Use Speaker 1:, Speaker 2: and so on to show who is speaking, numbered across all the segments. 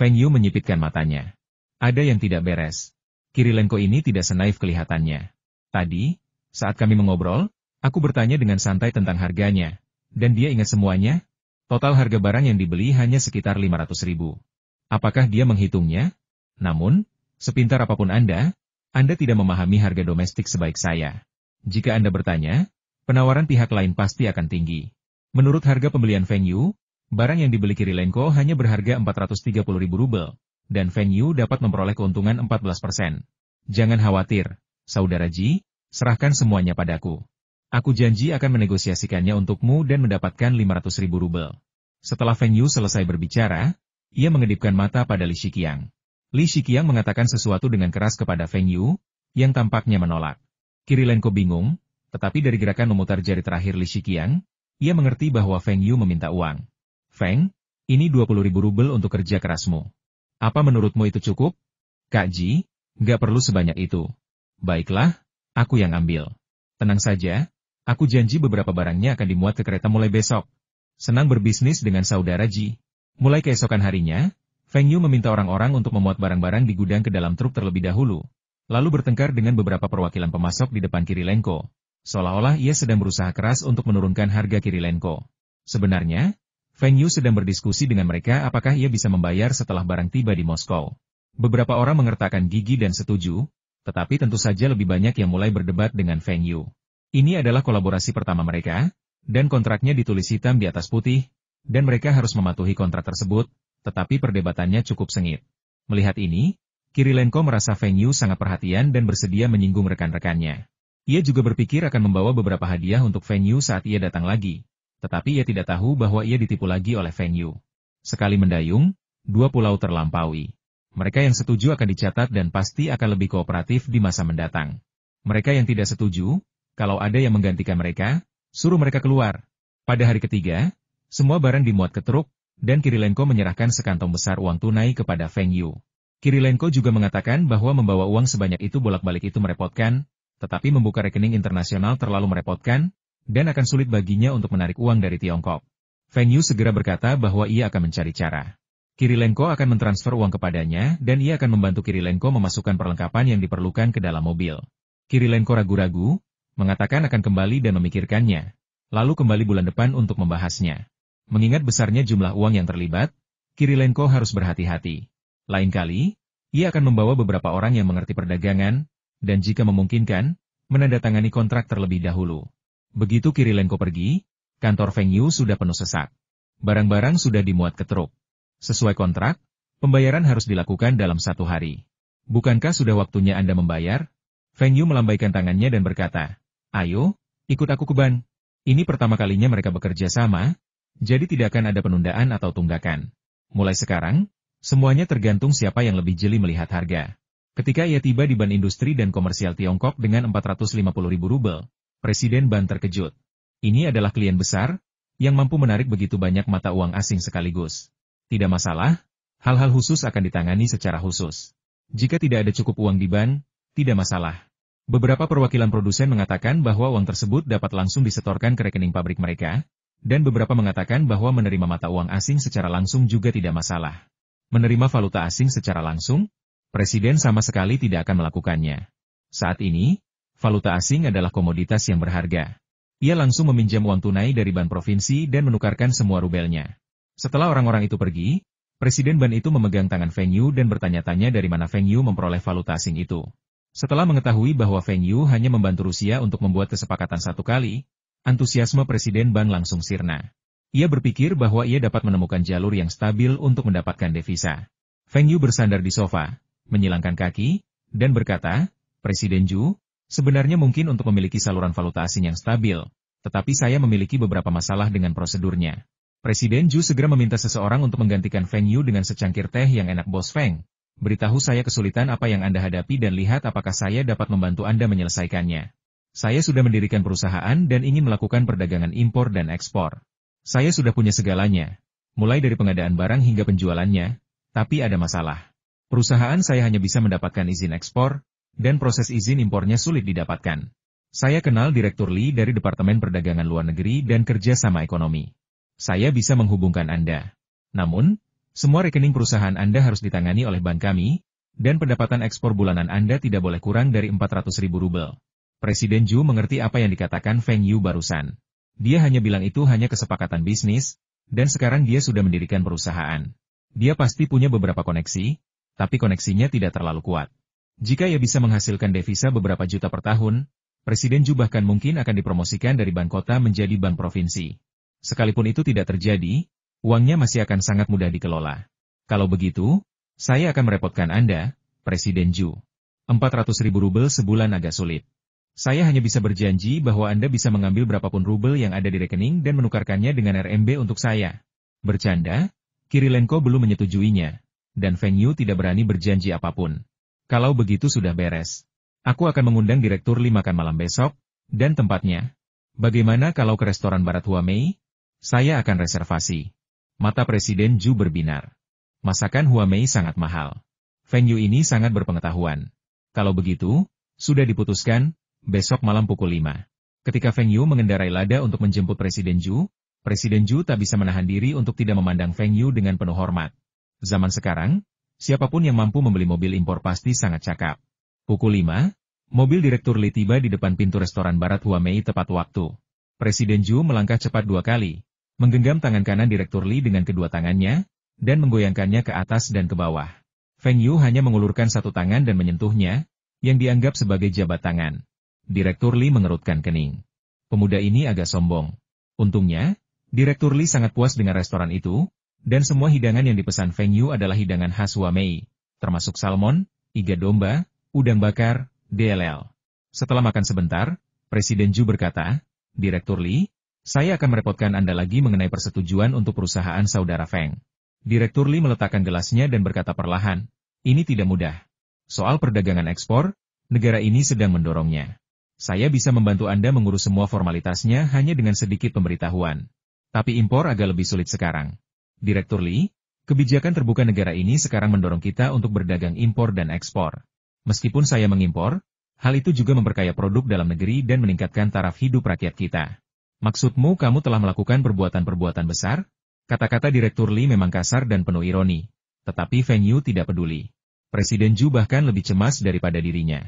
Speaker 1: Feng Yu menyipitkan matanya. Ada yang tidak beres. Kirilenko ini tidak senaif kelihatannya. Tadi, saat kami mengobrol, aku bertanya dengan santai tentang harganya. Dan dia ingat semuanya. Total harga barang yang dibeli hanya sekitar 500.000. Apakah dia menghitungnya? Namun, sepintar apapun Anda tidak memahami harga domestik sebaik saya. Jika Anda bertanya, penawaran pihak lain pasti akan tinggi. Menurut harga pembelian Feng Yu, barang yang dibeli Kirilenko hanya berharga 430.000 rubel. Dan Feng Yu dapat memperoleh keuntungan 14%. Jangan khawatir, Saudara Ji, serahkan semuanya padaku. Aku janji akan menegosiasikannya untukmu dan mendapatkan 500.000 rubel. Setelah Feng Yu selesai berbicara, ia mengedipkan mata pada Li Shiqiang. Li Shiqiang mengatakan sesuatu dengan keras kepada Feng Yu, yang tampaknya menolak. Kirilenko bingung, tetapi dari gerakan memutar jari terakhir Li Shiqiang, ia mengerti bahwa Feng Yu meminta uang. Feng, ini 20.000 rubel untuk kerja kerasmu. Apa menurutmu itu cukup? Kak Ji, nggak perlu sebanyak itu. Baiklah, aku yang ambil. Tenang saja, aku janji beberapa barangnya akan dimuat ke kereta mulai besok. Senang berbisnis dengan Saudara Ji. Mulai keesokan harinya, Feng Yu meminta orang-orang untuk memuat barang-barang di gudang ke dalam truk terlebih dahulu, lalu bertengkar dengan beberapa perwakilan pemasok di depan Kirilenko. Seolah-olah ia sedang berusaha keras untuk menurunkan harga Kirilenko. Sebenarnya, Feng Yu sedang berdiskusi dengan mereka apakah ia bisa membayar setelah barang tiba di Moskow. Beberapa orang mengertakkan gigi dan setuju, tetapi tentu saja lebih banyak yang mulai berdebat dengan Feng Yu. Ini adalah kolaborasi pertama mereka, dan kontraknya ditulis hitam di atas putih, dan mereka harus mematuhi kontrak tersebut, tetapi perdebatannya cukup sengit. Melihat ini, Kirilenko merasa Feng Yu sangat perhatian dan bersedia menyinggung rekan-rekannya. Ia juga berpikir akan membawa beberapa hadiah untuk Feng Yu saat ia datang lagi. Tetapi ia tidak tahu bahwa ia ditipu lagi oleh Feng Yu. Sekali mendayung, 2 pulau terlampaui. Mereka yang setuju akan dicatat dan pasti akan lebih kooperatif di masa mendatang. Mereka yang tidak setuju, kalau ada yang menggantikan mereka, suruh mereka keluar. Pada hari ketiga, semua barang dimuat ke truk, dan Kirilenko menyerahkan sekantong besar uang tunai kepada Feng Yu. Kirilenko juga mengatakan bahwa membawa uang sebanyak itu bolak-balik itu merepotkan, tetapi membuka rekening internasional terlalu merepotkan, dan akan sulit baginya untuk menarik uang dari Tiongkok. Feng Yu segera berkata bahwa ia akan mencari cara. Kirilenko akan mentransfer uang kepadanya dan ia akan membantu Kirilenko memasukkan perlengkapan yang diperlukan ke dalam mobil. Kirilenko ragu-ragu, mengatakan akan kembali dan memikirkannya, lalu kembali bulan depan untuk membahasnya. Mengingat besarnya jumlah uang yang terlibat, Kirilenko harus berhati-hati. Lain kali, ia akan membawa beberapa orang yang mengerti perdagangan, dan jika memungkinkan, menandatangani kontrak terlebih dahulu. Begitu Kirilenko pergi, kantor Feng Yu sudah penuh sesak. Barang-barang sudah dimuat ke truk. Sesuai kontrak, pembayaran harus dilakukan dalam 1 hari. Bukankah sudah waktunya Anda membayar? Feng Yu melambaikan tangannya dan berkata, ayo, ikut aku ke ban. Ini pertama kalinya mereka bekerja sama, jadi tidak akan ada penundaan atau tunggakan. Mulai sekarang, semuanya tergantung siapa yang lebih jeli melihat harga. Ketika ia tiba di Ban Industri dan Komersial Tiongkok dengan 450.000 rubel, Presiden Ban terkejut. Ini adalah klien besar, yang mampu menarik begitu banyak mata uang asing sekaligus. Tidak masalah, hal-hal khusus akan ditangani secara khusus. Jika tidak ada cukup uang di Ban, tidak masalah. Beberapa perwakilan produsen mengatakan bahwa uang tersebut dapat langsung disetorkan ke rekening pabrik mereka, dan beberapa mengatakan bahwa menerima mata uang asing secara langsung juga tidak masalah. Menerima valuta asing secara langsung, Presiden sama sekali tidak akan melakukannya. Saat ini, valuta asing adalah komoditas yang berharga. Ia langsung meminjam uang tunai dari Ban Provinsi dan menukarkan semua rubelnya. Setelah orang-orang itu pergi, Presiden Ban itu memegang tangan Feng Yu dan bertanya-tanya dari mana Feng Yu memperoleh valuta asing itu. Setelah mengetahui bahwa Feng Yu hanya membantu Rusia untuk membuat kesepakatan 1 kali, antusiasme Presiden Ban langsung sirna. Ia berpikir bahwa ia dapat menemukan jalur yang stabil untuk mendapatkan devisa. Feng Yu bersandar di sofa, menyilangkan kaki, dan berkata, Presiden Ju, sebenarnya mungkin untuk memiliki saluran valuta asing yang stabil, tetapi saya memiliki beberapa masalah dengan prosedurnya. Presiden Ju segera meminta seseorang untuk menggantikan Feng Yu dengan secangkir teh yang enak. Bos Feng, beritahu saya kesulitan apa yang Anda hadapi dan lihat apakah saya dapat membantu Anda menyelesaikannya. Saya sudah mendirikan perusahaan dan ingin melakukan perdagangan impor dan ekspor. Saya sudah punya segalanya, mulai dari pengadaan barang hingga penjualannya, tapi ada masalah. Perusahaan saya hanya bisa mendapatkan izin ekspor, dan proses izin impornya sulit didapatkan. Saya kenal Direktur Li dari Departemen Perdagangan Luar Negeri dan Kerjasama Ekonomi. Saya bisa menghubungkan Anda. Namun, Semua rekening perusahaan Anda harus ditangani oleh bank kami, dan pendapatan ekspor bulanan Anda tidak boleh kurang dari 400.000 rubel. Presiden Zhu mengerti apa yang dikatakan Feng Yu barusan. Dia hanya bilang itu hanya kesepakatan bisnis, dan sekarang dia sudah mendirikan perusahaan. Dia pasti punya beberapa koneksi, tapi koneksinya tidak terlalu kuat. Jika ia bisa menghasilkan devisa beberapa juta per tahun, Presiden Zhu bahkan mungkin akan dipromosikan dari bank kota menjadi bank provinsi. Sekalipun itu tidak terjadi, uangnya masih akan sangat mudah dikelola. Kalau begitu, saya akan merepotkan Anda, Presiden Zhu. 400.000 rubel sebulan agak sulit. Saya hanya bisa berjanji bahwa Anda bisa mengambil berapapun rubel yang ada di rekening dan menukarkannya dengan RMB untuk saya. Bercanda, Kirilenko belum menyetujuinya, dan Feng Yu tidak berani berjanji apapun. Kalau begitu sudah beres. Aku akan mengundang Direktur Li makan malam besok, dan tempatnya. Bagaimana kalau ke restoran Barat Huamei? Saya akan reservasi. Mata Presiden Zhu berbinar. Masakan Huamei sangat mahal. Feng Yu ini sangat berpengetahuan. Kalau begitu, sudah diputuskan, besok malam pukul 5. Ketika Feng Yu mengendarai lada untuk menjemput Presiden Zhu tak bisa menahan diri untuk tidak memandang Feng Yu dengan penuh hormat. Zaman sekarang, siapapun yang mampu membeli mobil impor pasti sangat cakap. Pukul 5, mobil Direktur Li tiba di depan pintu restoran Barat Huamei tepat waktu. Presiden Zhu melangkah cepat 2 kali, menggenggam tangan kanan Direktur Li dengan kedua tangannya, dan menggoyangkannya ke atas dan ke bawah. Feng Yu hanya mengulurkan satu tangan dan menyentuhnya, yang dianggap sebagai jabat tangan. Direktur Li mengerutkan kening. Pemuda ini agak sombong. Untungnya, Direktur Li sangat puas dengan restoran itu, dan semua hidangan yang dipesan Feng Yu adalah hidangan khas Huamei, termasuk salmon, iga domba, udang bakar, DLL. Setelah makan sebentar, Presiden Zhu berkata, Direktur Li, saya akan merepotkan Anda lagi mengenai persetujuan untuk perusahaan saudara Feng. Direktur Li meletakkan gelasnya dan berkata perlahan, ini tidak mudah. Soal perdagangan ekspor, negara ini sedang mendorongnya. Saya bisa membantu Anda mengurus semua formalitasnya hanya dengan sedikit pemberitahuan. Tapi impor agak lebih sulit sekarang. Direktur Li, kebijakan terbuka negara ini sekarang mendorong kita untuk berdagang impor dan ekspor. Meskipun saya mengimpor, hal itu juga memperkaya produk dalam negeri dan meningkatkan taraf hidup rakyat kita. Maksudmu kamu telah melakukan perbuatan-perbuatan besar? Kata-kata Direktur Li memang kasar dan penuh ironi. Tetapi Feng Yu tidak peduli. Presiden Zhu bahkan lebih cemas daripada dirinya.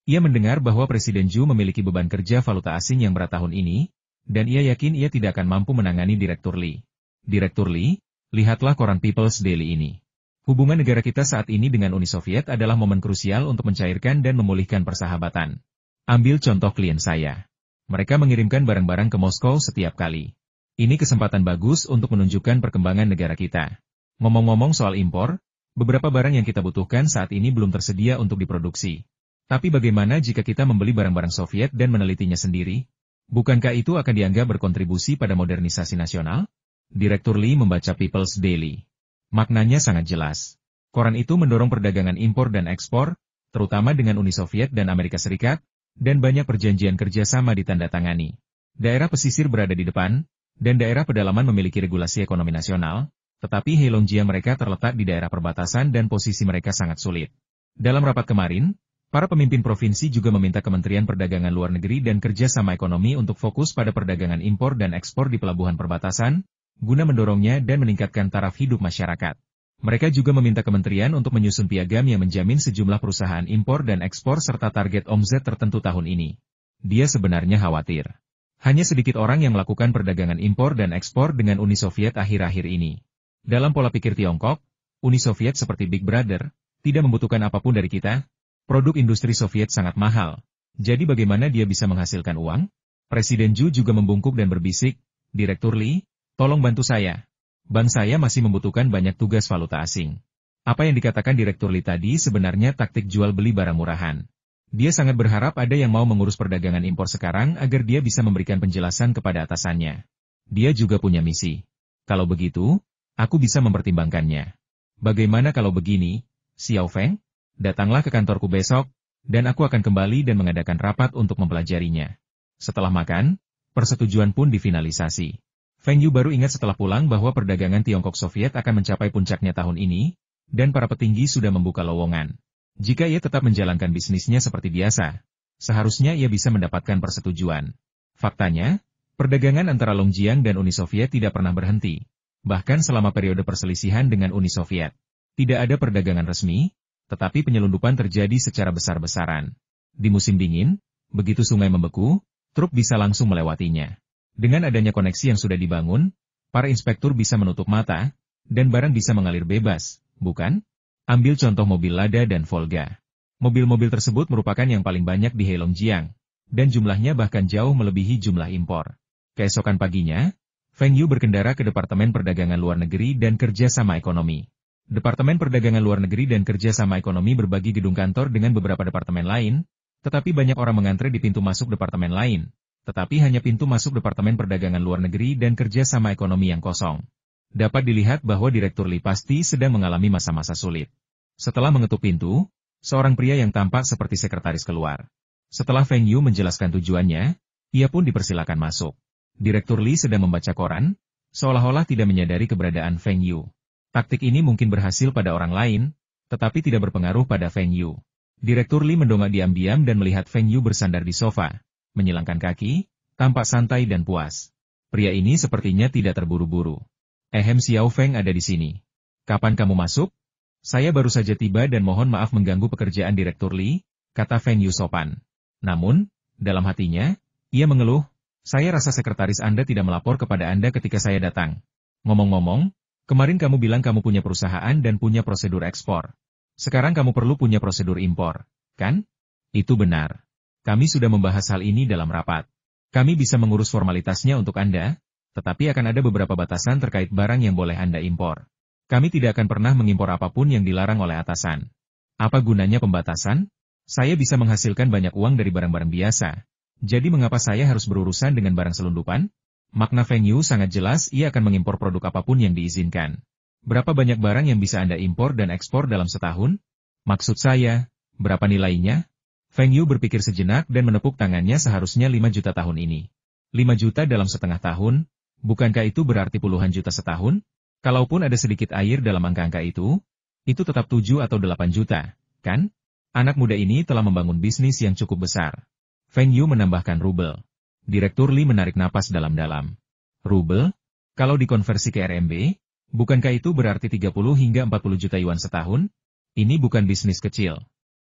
Speaker 1: Ia mendengar bahwa Presiden Zhu memiliki beban kerja valuta asing yang berat tahun ini, dan ia yakin ia tidak akan mampu menangani Direktur Li. Direktur Li, lihatlah koran People's Daily ini. Hubungan negara kita saat ini dengan Uni Soviet adalah momen krusial untuk mencairkan dan memulihkan persahabatan. Ambil contoh klien saya. Mereka mengirimkan barang-barang ke Moskow setiap kali. Ini kesempatan bagus untuk menunjukkan perkembangan negara kita. Ngomong-ngomong soal impor, beberapa barang yang kita butuhkan saat ini belum tersedia untuk diproduksi. Tapi bagaimana jika kita membeli barang-barang Soviet dan menelitinya sendiri? Bukankah itu akan dianggap berkontribusi pada modernisasi nasional? Direktur Li membaca People's Daily. Maknanya sangat jelas. Koran itu mendorong perdagangan impor dan ekspor, terutama dengan Uni Soviet dan Amerika Serikat, dan banyak perjanjian kerjasama ditandatangani. Daerah pesisir berada di depan, dan daerah pedalaman memiliki regulasi ekonomi nasional, tetapi Heilongjiang mereka terletak di daerah perbatasan dan posisi mereka sangat sulit. Dalam rapat kemarin, para pemimpin provinsi juga meminta Kementerian Perdagangan Luar Negeri dan Kerjasama Ekonomi untuk fokus pada perdagangan impor dan ekspor di pelabuhan perbatasan, guna mendorongnya dan meningkatkan taraf hidup masyarakat. Mereka juga meminta kementerian untuk menyusun piagam yang menjamin sejumlah perusahaan impor dan ekspor serta target omzet tertentu tahun ini. Dia sebenarnya khawatir. Hanya sedikit orang yang melakukan perdagangan impor dan ekspor dengan Uni Soviet akhir-akhir ini. Dalam pola pikir Tiongkok, Uni Soviet seperti Big Brother, tidak membutuhkan apapun dari kita. Produk industri Soviet sangat mahal. Jadi bagaimana dia bisa menghasilkan uang? Presiden Zhu juga membungkuk dan berbisik, Direktur Li, tolong bantu saya. Bank saya masih membutuhkan banyak tugas valuta asing. Apa yang dikatakan Direktur Li tadi sebenarnya taktik jual beli barang murahan. Dia sangat berharap ada yang mau mengurus perdagangan impor sekarang agar dia bisa memberikan penjelasan kepada atasannya. Dia juga punya misi. Kalau begitu, aku bisa mempertimbangkannya. Bagaimana kalau begini, Xiao Feng? Datanglah ke kantorku besok, dan aku akan kembali dan mengadakan rapat untuk mempelajarinya. Setelah makan, persetujuan pun difinalisasi. Feng Yu baru ingat setelah pulang bahwa perdagangan Tiongkok Soviet akan mencapai puncaknya tahun ini, dan para petinggi sudah membuka lowongan. Jika ia tetap menjalankan bisnisnya seperti biasa, seharusnya ia bisa mendapatkan persetujuan. Faktanya, perdagangan antara Longjiang dan Uni Soviet tidak pernah berhenti. bahkan selama periode perselisihan dengan Uni Soviet. Tidak ada perdagangan resmi, tetapi penyelundupan terjadi secara besar-besaran. Di musim dingin, begitu sungai membeku, truk bisa langsung melewatinya. Dengan adanya koneksi yang sudah dibangun, para inspektur bisa menutup mata, dan barang bisa mengalir bebas, bukan? Ambil contoh mobil Lada dan Volga. Mobil-mobil tersebut merupakan yang paling banyak di Heilongjiang, dan jumlahnya bahkan jauh melebihi jumlah impor. Keesokan paginya, Feng Yu berkendara ke Departemen Perdagangan Luar Negeri dan Kerjasama Ekonomi. Departemen Perdagangan Luar Negeri dan Kerjasama Ekonomi berbagi gedung kantor dengan beberapa departemen lain, tetapi banyak orang mengantre di pintu masuk departemen lain, tetapi hanya pintu masuk Departemen Perdagangan Luar Negeri dan Kerjasama Ekonomi yang kosong. Dapat dilihat bahwa Direktur Li pasti sedang mengalami masa-masa sulit. Setelah mengetuk pintu, seorang pria yang tampak seperti sekretaris keluar. Setelah Feng Yu menjelaskan tujuannya, ia pun dipersilakan masuk. Direktur Li sedang membaca koran, seolah-olah tidak menyadari keberadaan Feng Yu. Taktik ini mungkin berhasil pada orang lain, tetapi tidak berpengaruh pada Feng Yu. Direktur Li mendongak diam-diam dan melihat Feng Yu bersandar di sofa, menyilangkan kaki, tampak santai dan puas. Pria ini sepertinya tidak terburu-buru. Xiao Feng ada di sini. Kapan kamu masuk? Saya baru saja tiba dan mohon maaf mengganggu pekerjaan Direktur Li, kata Feng Yu sopan. Namun, dalam hatinya, ia mengeluh, saya rasa sekretaris Anda tidak melapor kepada Anda ketika saya datang. Ngomong-ngomong, kemarin kamu bilang kamu punya perusahaan dan punya prosedur ekspor. Sekarang kamu perlu punya prosedur impor, kan? Itu benar. Kami sudah membahas hal ini dalam rapat. Kami bisa mengurus formalitasnya untuk Anda, tetapi akan ada beberapa batasan terkait barang yang boleh Anda impor. Kami tidak akan pernah mengimpor apapun yang dilarang oleh atasan. Apa gunanya pembatasan? Saya bisa menghasilkan banyak uang dari barang-barang biasa. Jadi mengapa saya harus berurusan dengan barang selundupan? Makna Feng Yu sangat jelas, ia akan mengimpor produk apapun yang diizinkan. Berapa banyak barang yang bisa Anda impor dan ekspor dalam setahun? Maksud saya, berapa nilainya? Feng Yu berpikir sejenak dan menepuk tangannya seharusnya 5 juta tahun ini. 5 juta dalam setengah tahun? Bukankah itu berarti puluhan juta setahun? Kalaupun ada sedikit air dalam angka-angka itu tetap 7 atau 8 juta, kan? Anak muda ini telah membangun bisnis yang cukup besar. Feng Yu menambahkan rubel. Direktur Li menarik napas dalam-dalam. Rubel? Kalau dikonversi ke RMB, bukankah itu berarti 30 hingga 40 juta yuan setahun? Ini bukan bisnis kecil.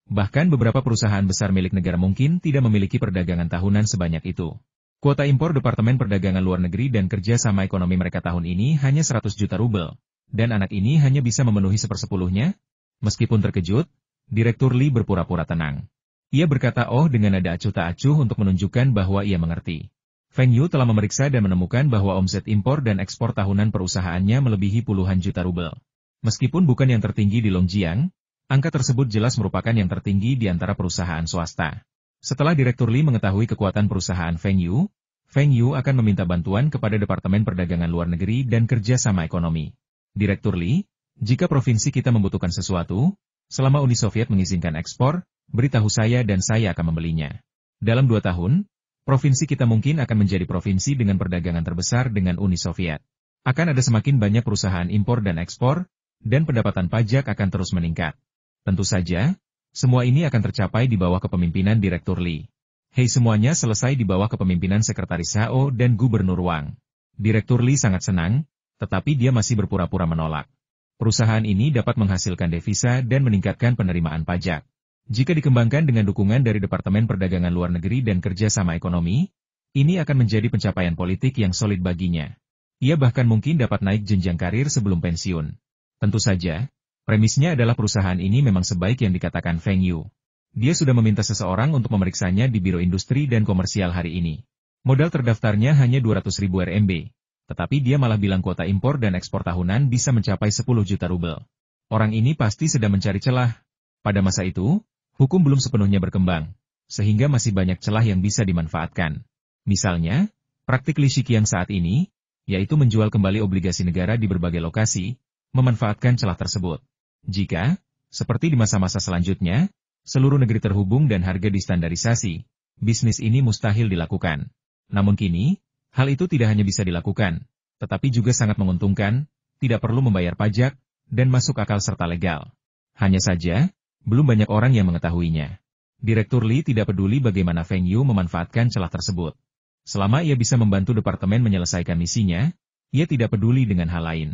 Speaker 1: Bahkan beberapa perusahaan besar milik negara mungkin tidak memiliki perdagangan tahunan sebanyak itu. Kuota impor Departemen Perdagangan Luar Negeri dan Kerjasama Ekonomi mereka tahun ini hanya 100 juta rubel. Dan anak ini hanya bisa memenuhi 1/10-nya? Meskipun terkejut, Direktur Li berpura-pura tenang. Ia berkata oh dengan nada acuh tak acuh untuk menunjukkan bahwa ia mengerti. Feng Yu telah memeriksa dan menemukan bahwa omset impor dan ekspor tahunan perusahaannya melebihi puluhan juta rubel. Meskipun bukan yang tertinggi di Longjiang, angka tersebut jelas merupakan yang tertinggi di antara perusahaan swasta. Setelah Direktur Li mengetahui kekuatan perusahaan Feng Yu akan meminta bantuan kepada Departemen Perdagangan Luar Negeri dan Kerjasama Ekonomi. Direktur Li, jika provinsi kita membutuhkan sesuatu, selama Uni Soviet mengizinkan ekspor, beritahu saya dan saya akan membelinya. Dalam 2 tahun, provinsi kita mungkin akan menjadi provinsi dengan perdagangan terbesar dengan Uni Soviet. Akan ada semakin banyak perusahaan impor dan ekspor, dan pendapatan pajak akan terus meningkat. Tentu saja, semua ini akan tercapai di bawah kepemimpinan Direktur Li. Hei, semuanya selesai di bawah kepemimpinan Sekretaris Hao dan Gubernur Wang. Direktur Li sangat senang, tetapi dia masih berpura-pura menolak. Perusahaan ini dapat menghasilkan devisa dan meningkatkan penerimaan pajak. Jika dikembangkan dengan dukungan dari Departemen Perdagangan Luar Negeri dan Kerjasama Ekonomi, ini akan menjadi pencapaian politik yang solid baginya. Ia bahkan mungkin dapat naik jenjang karir sebelum pensiun. Tentu saja, premisnya adalah perusahaan ini memang sebaik yang dikatakan Feng Yu. Dia sudah meminta seseorang untuk memeriksanya di Biro Industri dan Komersial hari ini. Modal terdaftarnya hanya 200.000 RMB. Tetapi dia malah bilang kuota impor dan ekspor tahunan bisa mencapai 10 juta rubel. Orang ini pasti sedang mencari celah. Pada masa itu, hukum belum sepenuhnya berkembang, sehingga masih banyak celah yang bisa dimanfaatkan. Misalnya, praktik Li Shiqiang saat ini, yaitu menjual kembali obligasi negara di berbagai lokasi, memanfaatkan celah tersebut. Jika, seperti di masa-masa selanjutnya, seluruh negeri terhubung dan harga distandarisasi, bisnis ini mustahil dilakukan. Namun kini, hal itu tidak hanya bisa dilakukan, tetapi juga sangat menguntungkan, tidak perlu membayar pajak, dan masuk akal serta legal. Hanya saja, belum banyak orang yang mengetahuinya. Direktur Li tidak peduli bagaimana Feng Yu memanfaatkan celah tersebut. Selama ia bisa membantu departemen menyelesaikan misinya, Ia tidak peduli dengan hal lain.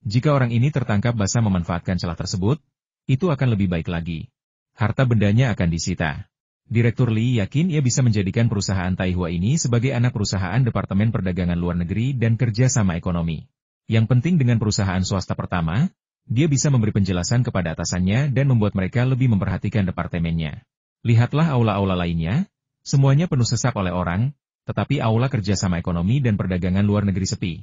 Speaker 1: Jika orang ini tertangkap basah memanfaatkan celah tersebut, itu akan lebih baik lagi. Harta bendanya akan disita. Direktur Li yakin ia bisa menjadikan perusahaan Taihua ini sebagai anak perusahaan Departemen Perdagangan Luar Negeri dan Kerjasama Ekonomi. Yang penting dengan perusahaan swasta pertama, dia bisa memberi penjelasan kepada atasannya dan membuat mereka lebih memperhatikan departemennya. Lihatlah aula-aula lainnya, semuanya penuh sesak oleh orang, tetapi aula Kerjasama Ekonomi dan Perdagangan Luar Negeri sepi.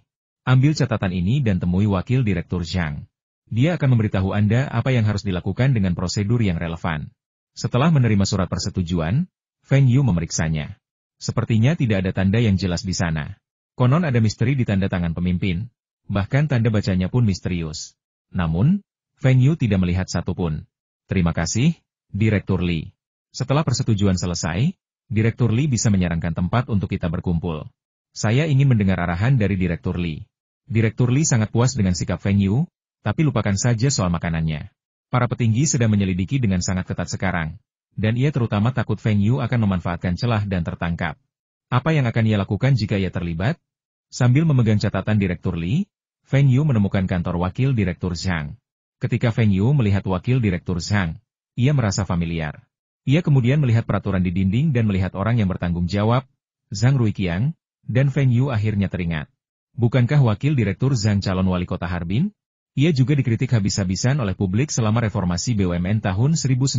Speaker 1: Ambil catatan ini dan temui Wakil Direktur Zhang. Dia akan memberitahu Anda apa yang harus dilakukan dengan prosedur yang relevan. Setelah menerima surat persetujuan, Feng Yu memeriksanya. Sepertinya tidak ada tanda yang jelas di sana. Konon ada misteri di tanda tangan pemimpin, bahkan tanda bacanya pun misterius. Namun, Feng Yu tidak melihat satupun. Terima kasih, Direktur Li. Setelah persetujuan selesai, Direktur Li bisa menyarankan tempat untuk kita berkumpul. Saya ingin mendengar arahan dari Direktur Li. Direktur Li sangat puas dengan sikap Feng Yu, tapi lupakan saja soal makanannya. Para petinggi sedang menyelidiki dengan sangat ketat sekarang, dan ia terutama takut Feng Yu akan memanfaatkan celah dan tertangkap. Apa yang akan ia lakukan jika ia terlibat? Sambil memegang catatan Direktur Li, Feng Yu menemukan kantor Wakil Direktur Zhang. Ketika Feng Yu melihat Wakil Direktur Zhang, ia merasa familiar. Ia kemudian melihat peraturan di dinding dan melihat orang yang bertanggung jawab, Zhang Ruiqiang, dan Feng Yu akhirnya teringat. Bukankah Wakil Direktur Zhang calon wali kota Harbin? Ia juga dikritik habis-habisan oleh publik selama reformasi BUMN tahun 1997.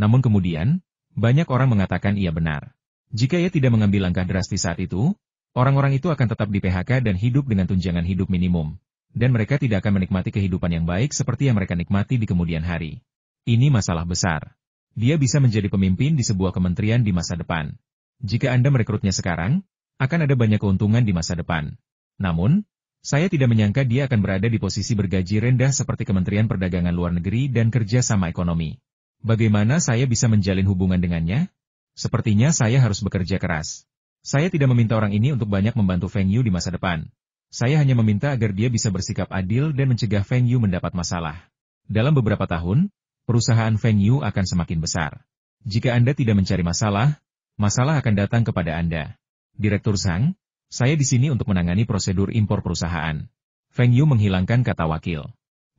Speaker 1: Namun kemudian, banyak orang mengatakan ia benar. Jika ia tidak mengambil langkah drastis saat itu, orang-orang itu akan tetap di PHK dan hidup dengan tunjangan hidup minimum. Dan mereka tidak akan menikmati kehidupan yang baik seperti yang mereka nikmati di kemudian hari. Ini masalah besar. Dia bisa menjadi pemimpin di sebuah kementerian di masa depan. Jika Anda merekrutnya sekarang, akan ada banyak keuntungan di masa depan. Namun, saya tidak menyangka dia akan berada di posisi bergaji rendah seperti Kementerian Perdagangan Luar Negeri dan Kerjasama Ekonomi. Bagaimana saya bisa menjalin hubungan dengannya? Sepertinya saya harus bekerja keras. Saya tidak meminta orang ini untuk banyak membantu Feng Yu di masa depan. Saya hanya meminta agar dia bisa bersikap adil dan mencegah Feng Yu mendapat masalah. Dalam beberapa tahun, perusahaan Feng Yu akan semakin besar. Jika Anda tidak mencari masalah, masalah akan datang kepada Anda. Direktur Zhang, saya di sini untuk menangani prosedur impor perusahaan. Feng Yu menghilangkan kata wakil.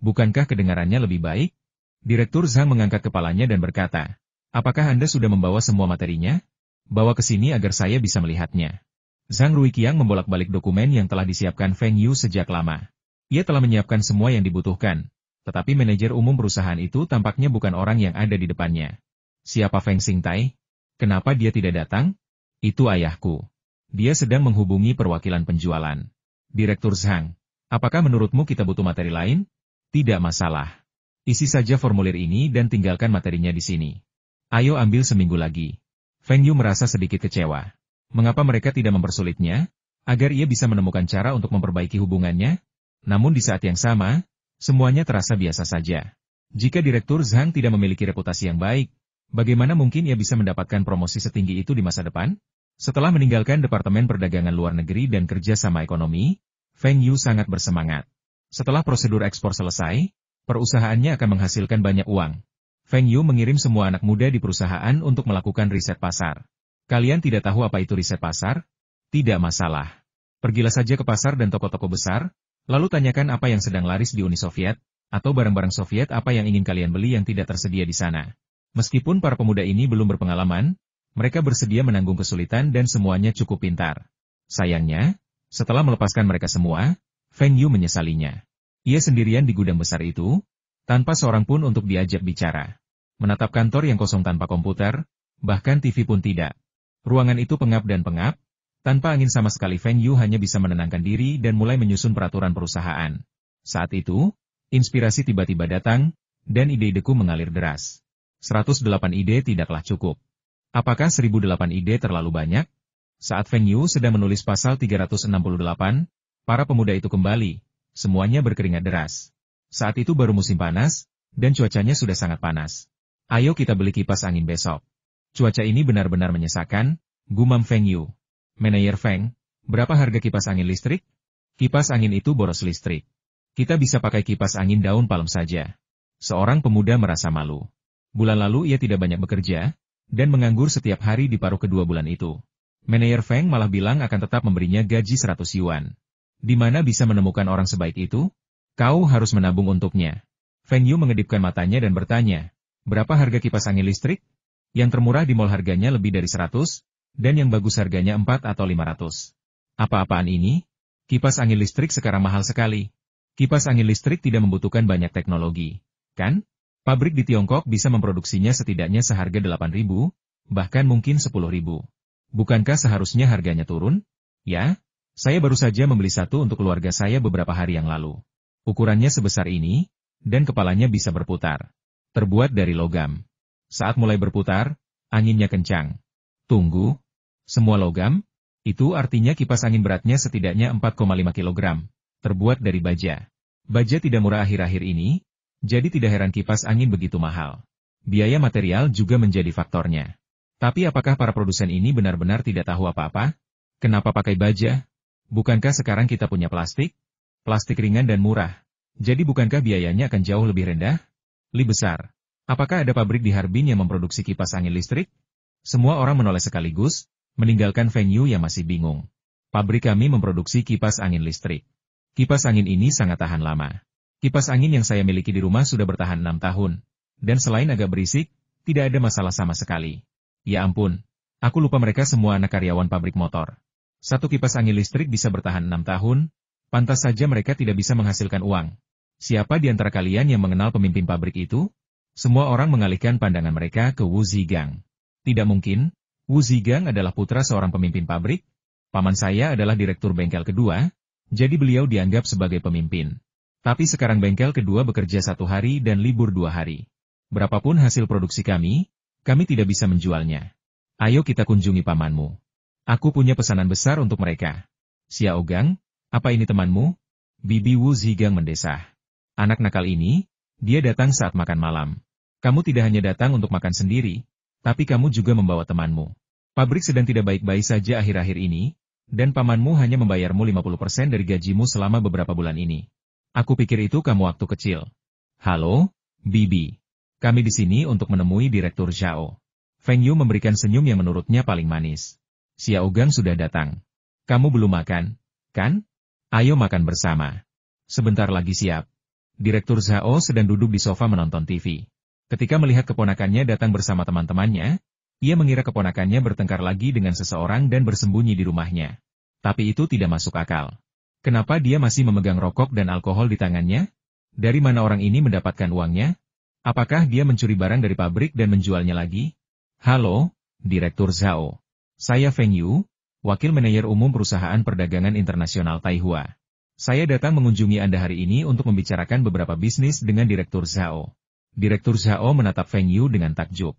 Speaker 1: Bukankah kedengarannya lebih baik? Direktur Zhang mengangkat kepalanya dan berkata, apakah Anda sudah membawa semua materinya? Bawa ke sini agar saya bisa melihatnya. Zhang Ruiqiang membolak-balik dokumen yang telah disiapkan Feng Yu sejak lama. Ia telah menyiapkan semua yang dibutuhkan, tetapi manajer umum perusahaan itu tampaknya bukan orang yang ada di depannya. Siapa Feng Xingtai? Kenapa dia tidak datang? Itu ayahku. Dia sedang menghubungi perwakilan penjualan. Direktur Zhang, apakah menurutmu kita butuh materi lain? Tidak masalah. Isi saja formulir ini dan tinggalkan materinya di sini. Ayo ambil seminggu lagi. Feng Yu merasa sedikit kecewa. Mengapa mereka tidak mempersulitnya? Agar ia bisa menemukan cara untuk memperbaiki hubungannya? Namun di saat yang sama, semuanya terasa biasa saja. Jika Direktur Zhang tidak memiliki reputasi yang baik, bagaimana mungkin ia bisa mendapatkan promosi setinggi itu di masa depan? Setelah meninggalkan Departemen Perdagangan Luar Negeri dan Kerjasama Ekonomi, Feng Yu sangat bersemangat. Setelah prosedur ekspor selesai, perusahaannya akan menghasilkan banyak uang. Feng Yu mengirim semua anak muda di perusahaan untuk melakukan riset pasar. Kalian tidak tahu apa itu riset pasar? Tidak masalah. Pergilah saja ke pasar dan toko-toko besar, lalu tanyakan apa yang sedang laris di Uni Soviet, atau barang-barang Soviet apa yang ingin kalian beli yang tidak tersedia di sana. Meskipun para pemuda ini belum berpengalaman, mereka bersedia menanggung kesulitan dan semuanya cukup pintar. Sayangnya, setelah melepaskan mereka semua, Feng Yu menyesalinya. Ia sendirian di gudang besar itu, tanpa seorang pun untuk diajak bicara. Menatap kantor yang kosong tanpa komputer, bahkan TV pun tidak. Ruangan itu pengap dan pengap, tanpa angin sama sekali. Feng Yu hanya bisa menenangkan diri dan mulai menyusun peraturan perusahaan. Saat itu, inspirasi tiba-tiba datang, dan ide-ideku mengalir deras. 108 ide tidaklah cukup. Apakah 1008 ide terlalu banyak? Saat Feng Yu sedang menulis pasal 368, para pemuda itu kembali, semuanya berkeringat deras. Saat itu baru musim panas, dan cuacanya sudah sangat panas. Ayo kita beli kipas angin besok. Cuaca ini benar-benar menyesakan, gumam Feng Yu. Manajer Feng, berapa harga kipas angin listrik? Kipas angin itu boros listrik. Kita bisa pakai kipas angin daun palem saja. Seorang pemuda merasa malu. Bulan lalu ia tidak banyak bekerja, dan menganggur setiap hari di paruh kedua bulan itu. Manajer Feng malah bilang akan tetap memberinya gaji 100 yuan. Di mana bisa menemukan orang sebaik itu? Kau harus menabung untuknya. Feng Yu mengedipkan matanya dan bertanya, berapa harga kipas angin listrik? Yang termurah di mall harganya lebih dari 100, dan yang bagus harganya 4 atau 500. Apa-apaan ini? Kipas angin listrik sekarang mahal sekali. Kipas angin listrik tidak membutuhkan banyak teknologi, kan? Pabrik di Tiongkok bisa memproduksinya setidaknya seharga 8.000, bahkan mungkin 10.000. Bukankah seharusnya harganya turun? Ya, saya baru saja membeli satu untuk keluarga saya beberapa hari yang lalu. Ukurannya sebesar ini, dan kepalanya bisa berputar. Terbuat dari logam. Saat mulai berputar, anginnya kencang. Tunggu, semua logam? Itu artinya kipas angin beratnya setidaknya 4,5 kilogram. Terbuat dari baja. Baja tidak murah akhir-akhir ini, jadi tidak heran kipas angin begitu mahal. Biaya material juga menjadi faktornya. Tapi apakah para produsen ini benar-benar tidak tahu apa-apa? Kenapa pakai baja? Bukankah sekarang kita punya plastik? Plastik ringan dan murah. Jadi bukankah biayanya akan jauh lebih rendah? Lebih besar. Apakah ada pabrik di Harbin yang memproduksi kipas angin listrik? Semua orang menoleh sekaligus, meninggalkan Feng Yu yang masih bingung. Pabrik kami memproduksi kipas angin listrik. Kipas angin ini sangat tahan lama. Kipas angin yang saya miliki di rumah sudah bertahan 6 tahun. Dan selain agak berisik, tidak ada masalah sama sekali. Ya ampun, aku lupa mereka semua anak karyawan pabrik motor. Satu kipas angin listrik bisa bertahan 6 tahun, pantas saja mereka tidak bisa menghasilkan uang. Siapa di antara kalian yang mengenal pemimpin pabrik itu? Semua orang mengalihkan pandangan mereka ke Wu Zigang. Tidak mungkin, Wu Zigang adalah putra seorang pemimpin pabrik. Paman saya adalah direktur bengkel kedua, jadi beliau dianggap sebagai pemimpin. Tapi sekarang bengkel kedua bekerja 1 hari dan libur 2 hari. Berapapun hasil produksi kami tidak bisa menjualnya. Ayo kita kunjungi pamanmu. Aku punya pesanan besar untuk mereka. Xiao Gang, apa ini temanmu? Bibi Wu Zigang mendesah. Anak nakal ini, dia datang saat makan malam. Kamu tidak hanya datang untuk makan sendiri, tapi kamu juga membawa temanmu. Pabrik sedang tidak baik-baik saja akhir-akhir ini, dan pamanmu hanya membayarmu 50% dari gajimu selama beberapa bulan ini. Aku pikir itu kamu waktu kecil. Halo, Bibi. Kami di sini untuk menemui Direktur Zhao. Feng Yu memberikan senyum yang menurutnya paling manis. Xiao Gang sudah datang. Kamu belum makan, kan? Ayo makan bersama. Sebentar lagi siap. Direktur Zhao sedang duduk di sofa menonton TV. Ketika melihat keponakannya datang bersama teman-temannya, ia mengira keponakannya bertengkar lagi dengan seseorang dan bersembunyi di rumahnya. Tapi itu tidak masuk akal. Kenapa dia masih memegang rokok dan alkohol di tangannya? Dari mana orang ini mendapatkan uangnya? Apakah dia mencuri barang dari pabrik dan menjualnya lagi? Halo, Direktur Zhao. Saya Feng Yu, Wakil Manajer Umum Perusahaan Perdagangan Internasional Taihua. Saya datang mengunjungi Anda hari ini untuk membicarakan beberapa bisnis dengan Direktur Zhao. Direktur Zhao menatap Feng Yu dengan takjub.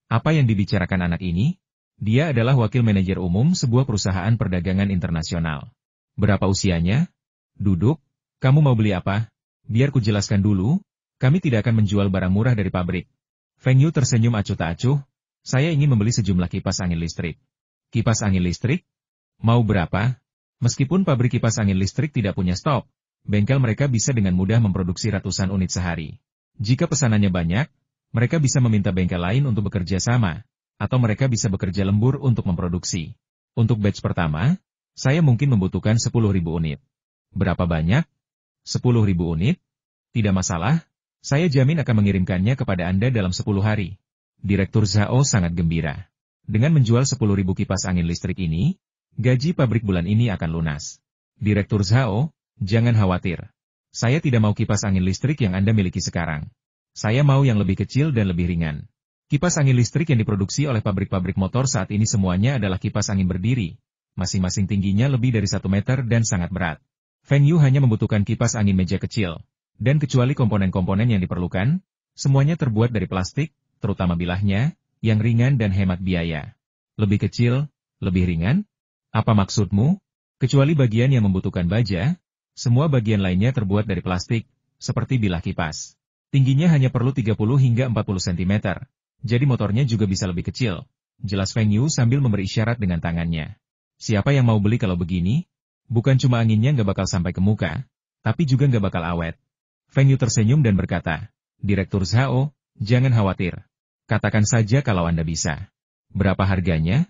Speaker 1: Apa yang dibicarakan anak ini? Dia adalah Wakil Manajer Umum sebuah perusahaan perdagangan internasional. Berapa usianya? Duduk. Kamu mau beli apa? Biar ku jelaskan dulu. Kami tidak akan menjual barang murah dari pabrik. Feng Yu tersenyum acuh tak acuh. Saya ingin membeli sejumlah kipas angin listrik. Kipas angin listrik? Mau berapa? Meskipun pabrik kipas angin listrik tidak punya stok, bengkel mereka bisa dengan mudah memproduksi ratusan unit sehari. Jika pesanannya banyak, mereka bisa meminta bengkel lain untuk bekerja sama, atau mereka bisa bekerja lembur untuk memproduksi. Untuk batch pertama, saya mungkin membutuhkan 10.000 unit. Berapa banyak? 10.000 unit? Tidak masalah, saya jamin akan mengirimkannya kepada Anda dalam 10 hari. Direktur Zhao sangat gembira. Dengan menjual 10.000 kipas angin listrik ini, gaji pabrik bulan ini akan lunas. Direktur Zhao, jangan khawatir. Saya tidak mau kipas angin listrik yang Anda miliki sekarang. Saya mau yang lebih kecil dan lebih ringan. Kipas angin listrik yang diproduksi oleh pabrik-pabrik motor saat ini semuanya adalah kipas angin berdiri. Masing-masing tingginya lebih dari 1 meter dan sangat berat. Feng Yu hanya membutuhkan kipas angin meja kecil. Dan kecuali komponen-komponen yang diperlukan, semuanya terbuat dari plastik, terutama bilahnya, yang ringan dan hemat biaya. Lebih kecil, lebih ringan? Apa maksudmu? Kecuali bagian yang membutuhkan baja, semua bagian lainnya terbuat dari plastik, seperti bilah kipas. Tingginya hanya perlu 30 hingga 40 cm. Jadi motornya juga bisa lebih kecil. Jelas Feng Yu sambil memberi isyarat dengan tangannya. Siapa yang mau beli kalau begini? Bukan cuma anginnya nggak bakal sampai ke muka, tapi juga nggak bakal awet. Feng Yu tersenyum dan berkata, Direktur Zhao, jangan khawatir. Katakan saja kalau Anda bisa. Berapa harganya?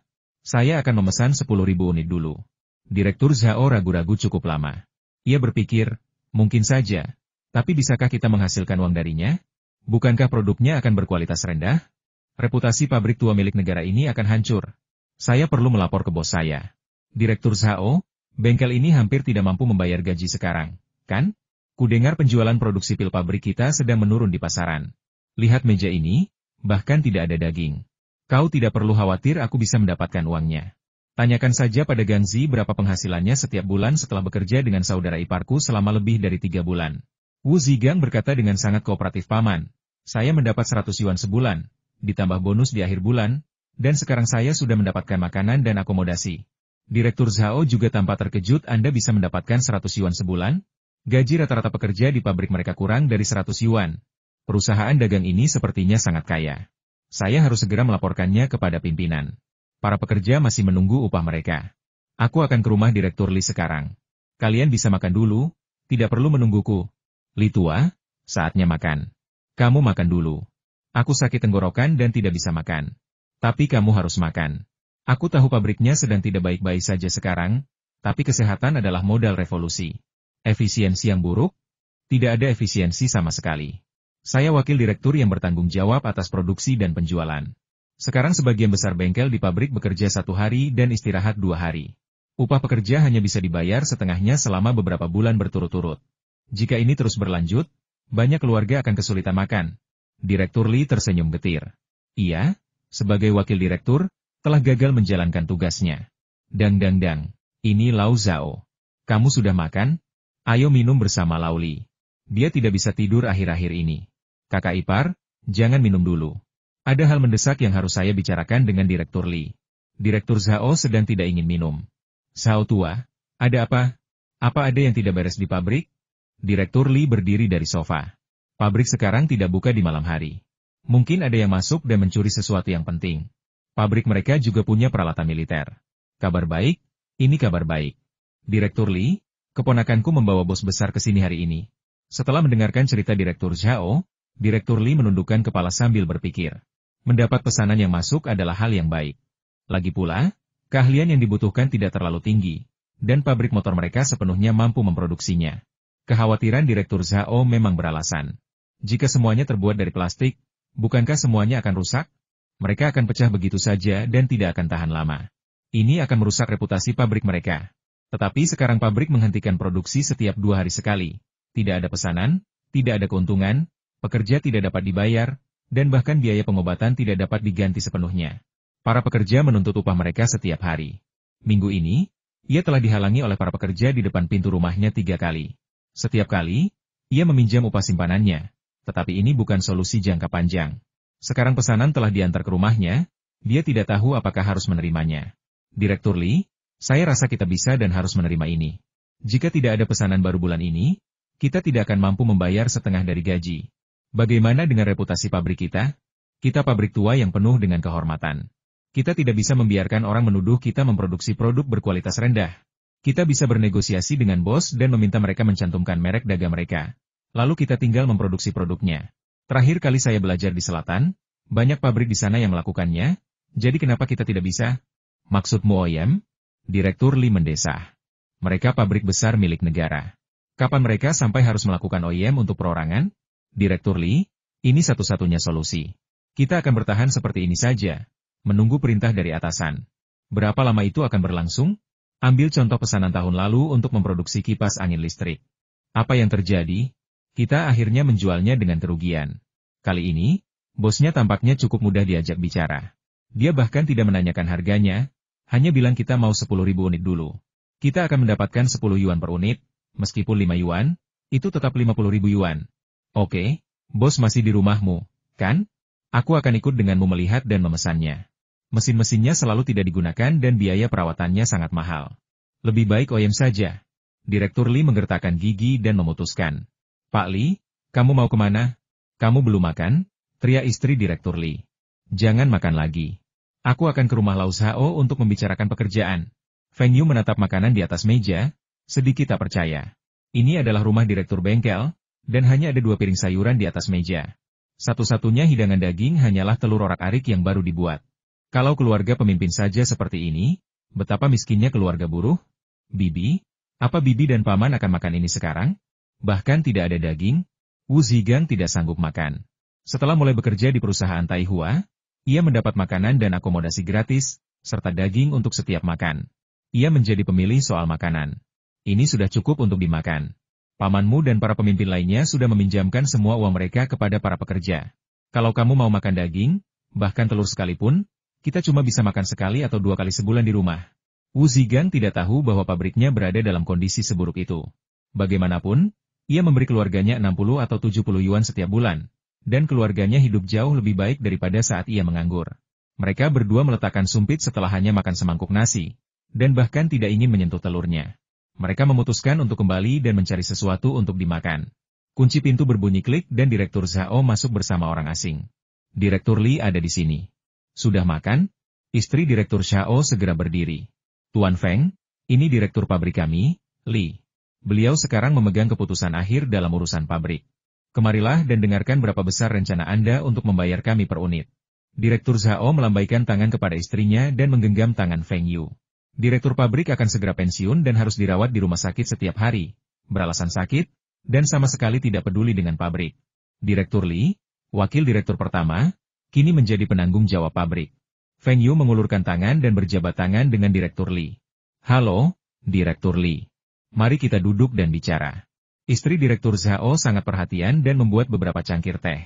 Speaker 1: Saya akan memesan 10.000 unit dulu. Direktur Zhao ragu-ragu cukup lama. Ia berpikir, mungkin saja. Tapi bisakah kita menghasilkan uang darinya? Bukankah produknya akan berkualitas rendah? Reputasi pabrik tua milik negara ini akan hancur. Saya perlu melapor ke bos saya. Direktur Zhao, bengkel ini hampir tidak mampu membayar gaji sekarang, kan? Kudengar penjualan produksi pil pabrik kita sedang menurun di pasaran. Lihat meja ini, bahkan tidak ada daging. Kau tidak perlu khawatir aku bisa mendapatkan uangnya. Tanyakan saja pada Gangzi berapa penghasilannya setiap bulan setelah bekerja dengan saudara iparku selama lebih dari 3 bulan. Wu Zigang berkata dengan sangat kooperatif, Paman. Saya mendapat 100 yuan sebulan, ditambah bonus di akhir bulan, dan sekarang saya sudah mendapatkan makanan dan akomodasi. Direktur Zhao juga tampak terkejut, Anda bisa mendapatkan 100 yuan sebulan? Gaji rata-rata pekerja di pabrik mereka kurang dari 100 yuan. Perusahaan dagang ini sepertinya sangat kaya. Saya harus segera melaporkannya kepada pimpinan. Para pekerja masih menunggu upah mereka. Aku akan ke rumah Direktur Li sekarang. Kalian bisa makan dulu, tidak perlu menungguku. Li tua, saatnya makan. Kamu makan dulu. Aku sakit tenggorokan dan tidak bisa makan. Tapi kamu harus makan. Aku tahu pabriknya sedang tidak baik-baik saja sekarang, tapi kesehatan adalah modal revolusi. Efisiensi yang buruk? Tidak ada efisiensi sama sekali. Saya wakil direktur yang bertanggung jawab atas produksi dan penjualan. Sekarang sebagian besar bengkel di pabrik bekerja 1 hari dan istirahat 2 hari. Upah pekerja hanya bisa dibayar setengahnya selama beberapa bulan berturut-turut. Jika ini terus berlanjut, banyak keluarga akan kesulitan makan. Direktur Li tersenyum getir. Iya, sebagai wakil direktur, telah gagal menjalankan tugasnya. Dang, ini Lau Zhao. Kamu sudah makan? Ayo minum bersama Lau Li. Dia tidak bisa tidur akhir-akhir ini. Kakak ipar, jangan minum dulu. Ada hal mendesak yang harus saya bicarakan dengan Direktur Li. Direktur Zhao sedang tidak ingin minum. Zhao tua, ada apa? Apa ada yang tidak beres di pabrik? Direktur Li berdiri dari sofa. Pabrik sekarang tidak buka di malam hari. Mungkin ada yang masuk dan mencuri sesuatu yang penting. Pabrik mereka juga punya peralatan militer. Kabar baik? Ini kabar baik. Direktur Li, keponakanku membawa bos besar ke sini hari ini. Setelah mendengarkan cerita Direktur Zhao, Direktur Li menundukkan kepala sambil berpikir. Mendapat pesanan yang masuk adalah hal yang baik. Lagi pula, keahlian yang dibutuhkan tidak terlalu tinggi, dan pabrik motor mereka sepenuhnya mampu memproduksinya. Kekhawatiran Direktur Zhao memang beralasan. Jika semuanya terbuat dari plastik, bukankah semuanya akan rusak? Mereka akan pecah begitu saja dan tidak akan tahan lama. Ini akan merusak reputasi pabrik mereka. Tetapi sekarang pabrik menghentikan produksi setiap 2 hari sekali. Tidak ada pesanan, tidak ada keuntungan, pekerja tidak dapat dibayar, dan bahkan biaya pengobatan tidak dapat diganti sepenuhnya. Para pekerja menuntut upah mereka setiap hari. Minggu ini, ia telah dihalangi oleh para pekerja di depan pintu rumahnya 3 kali. Setiap kali, ia meminjam upah simpanannya. Tetapi ini bukan solusi jangka panjang. Sekarang pesanan telah diantar ke rumahnya, dia tidak tahu apakah harus menerimanya. Direktur Li, saya rasa kita bisa dan harus menerima ini. Jika tidak ada pesanan baru bulan ini, kita tidak akan mampu membayar setengah dari gaji. Bagaimana dengan reputasi pabrik kita? Kita pabrik tua yang penuh dengan kehormatan. Kita tidak bisa membiarkan orang menuduh kita memproduksi produk berkualitas rendah. Kita bisa bernegosiasi dengan bos dan meminta mereka mencantumkan merek dagang mereka. Lalu kita tinggal memproduksi produknya. Terakhir kali saya belajar di selatan, banyak pabrik di sana yang melakukannya, jadi kenapa kita tidak bisa? Maksudmu OEM? Direktur Li mendesah. Mereka pabrik besar milik negara. Kapan mereka sampai harus melakukan OEM untuk perorangan? Direktur Li, ini satu-satunya solusi. Kita akan bertahan seperti ini saja, menunggu perintah dari atasan. Berapa lama itu akan berlangsung? Ambil contoh pesanan tahun lalu untuk memproduksi kipas angin listrik. Apa yang terjadi? Kita akhirnya menjualnya dengan kerugian. Kali ini, bosnya tampaknya cukup mudah diajak bicara. Dia bahkan tidak menanyakan harganya, hanya bilang kita mau 10.000 unit dulu. Kita akan mendapatkan 10 yuan per unit, meskipun 5 yuan, itu tetap 50.000 yuan. Oke, bos masih di rumahmu, kan? Aku akan ikut denganmu melihat dan memesannya. Mesin-mesinnya selalu tidak digunakan dan biaya perawatannya sangat mahal. Lebih baik OEM saja. Direktur Li menggertakkan gigi dan memutuskan. Pak Li, kamu mau kemana? Kamu belum makan? Teriak istri Direktur Li. Jangan makan lagi. Aku akan ke rumah Lau Zhao untuk membicarakan pekerjaan. Feng Yu menatap makanan di atas meja, sedikit tak percaya. Ini adalah rumah direktur bengkel, dan hanya ada 2 piring sayuran di atas meja. Satu-satunya hidangan daging hanyalah telur orak-arik yang baru dibuat. Kalau keluarga pemimpin saja seperti ini, betapa miskinnya keluarga buruh? Bibi, apa Bibi dan Paman akan makan ini sekarang? Bahkan tidak ada daging, Wu Zigang tidak sanggup makan. Setelah mulai bekerja di perusahaan Taihua, ia mendapat makanan dan akomodasi gratis, serta daging untuk setiap makan. Ia menjadi pemilih soal makanan. Ini sudah cukup untuk dimakan. Pamanmu dan para pemimpin lainnya sudah meminjamkan semua uang mereka kepada para pekerja. Kalau kamu mau makan daging, bahkan telur sekalipun, kita cuma bisa makan sekali atau 2 kali sebulan di rumah. Wu Zigang tidak tahu bahwa pabriknya berada dalam kondisi seburuk itu. Bagaimanapun, ia memberi keluarganya 60 atau 70 yuan setiap bulan, dan keluarganya hidup jauh lebih baik daripada saat ia menganggur. Mereka berdua meletakkan sumpit setelah hanya makan semangkuk nasi, dan bahkan tidak ingin menyentuh telurnya. Mereka memutuskan untuk kembali dan mencari sesuatu untuk dimakan. Kunci pintu berbunyi klik dan Direktur Zhao masuk bersama orang asing. Direktur Li ada di sini. Sudah makan? Istri Direktur Zhao segera berdiri. Tuan Feng, ini Direktur pabrik kami, Li. Beliau sekarang memegang keputusan akhir dalam urusan pabrik. Kemarilah dan dengarkan berapa besar rencana Anda untuk membayar kami per unit. Direktur Zhao melambaikan tangan kepada istrinya dan menggenggam tangan Feng Yu. Direktur pabrik akan segera pensiun dan harus dirawat di rumah sakit setiap hari, beralasan sakit, dan sama sekali tidak peduli dengan pabrik. Direktur Li, wakil direktur pertama, kini menjadi penanggung jawab pabrik. Feng Yu mengulurkan tangan dan berjabat tangan dengan Direktur Li. Halo, Direktur Li. Mari kita duduk dan bicara. Istri Direktur Zhao sangat perhatian dan membuat beberapa cangkir teh.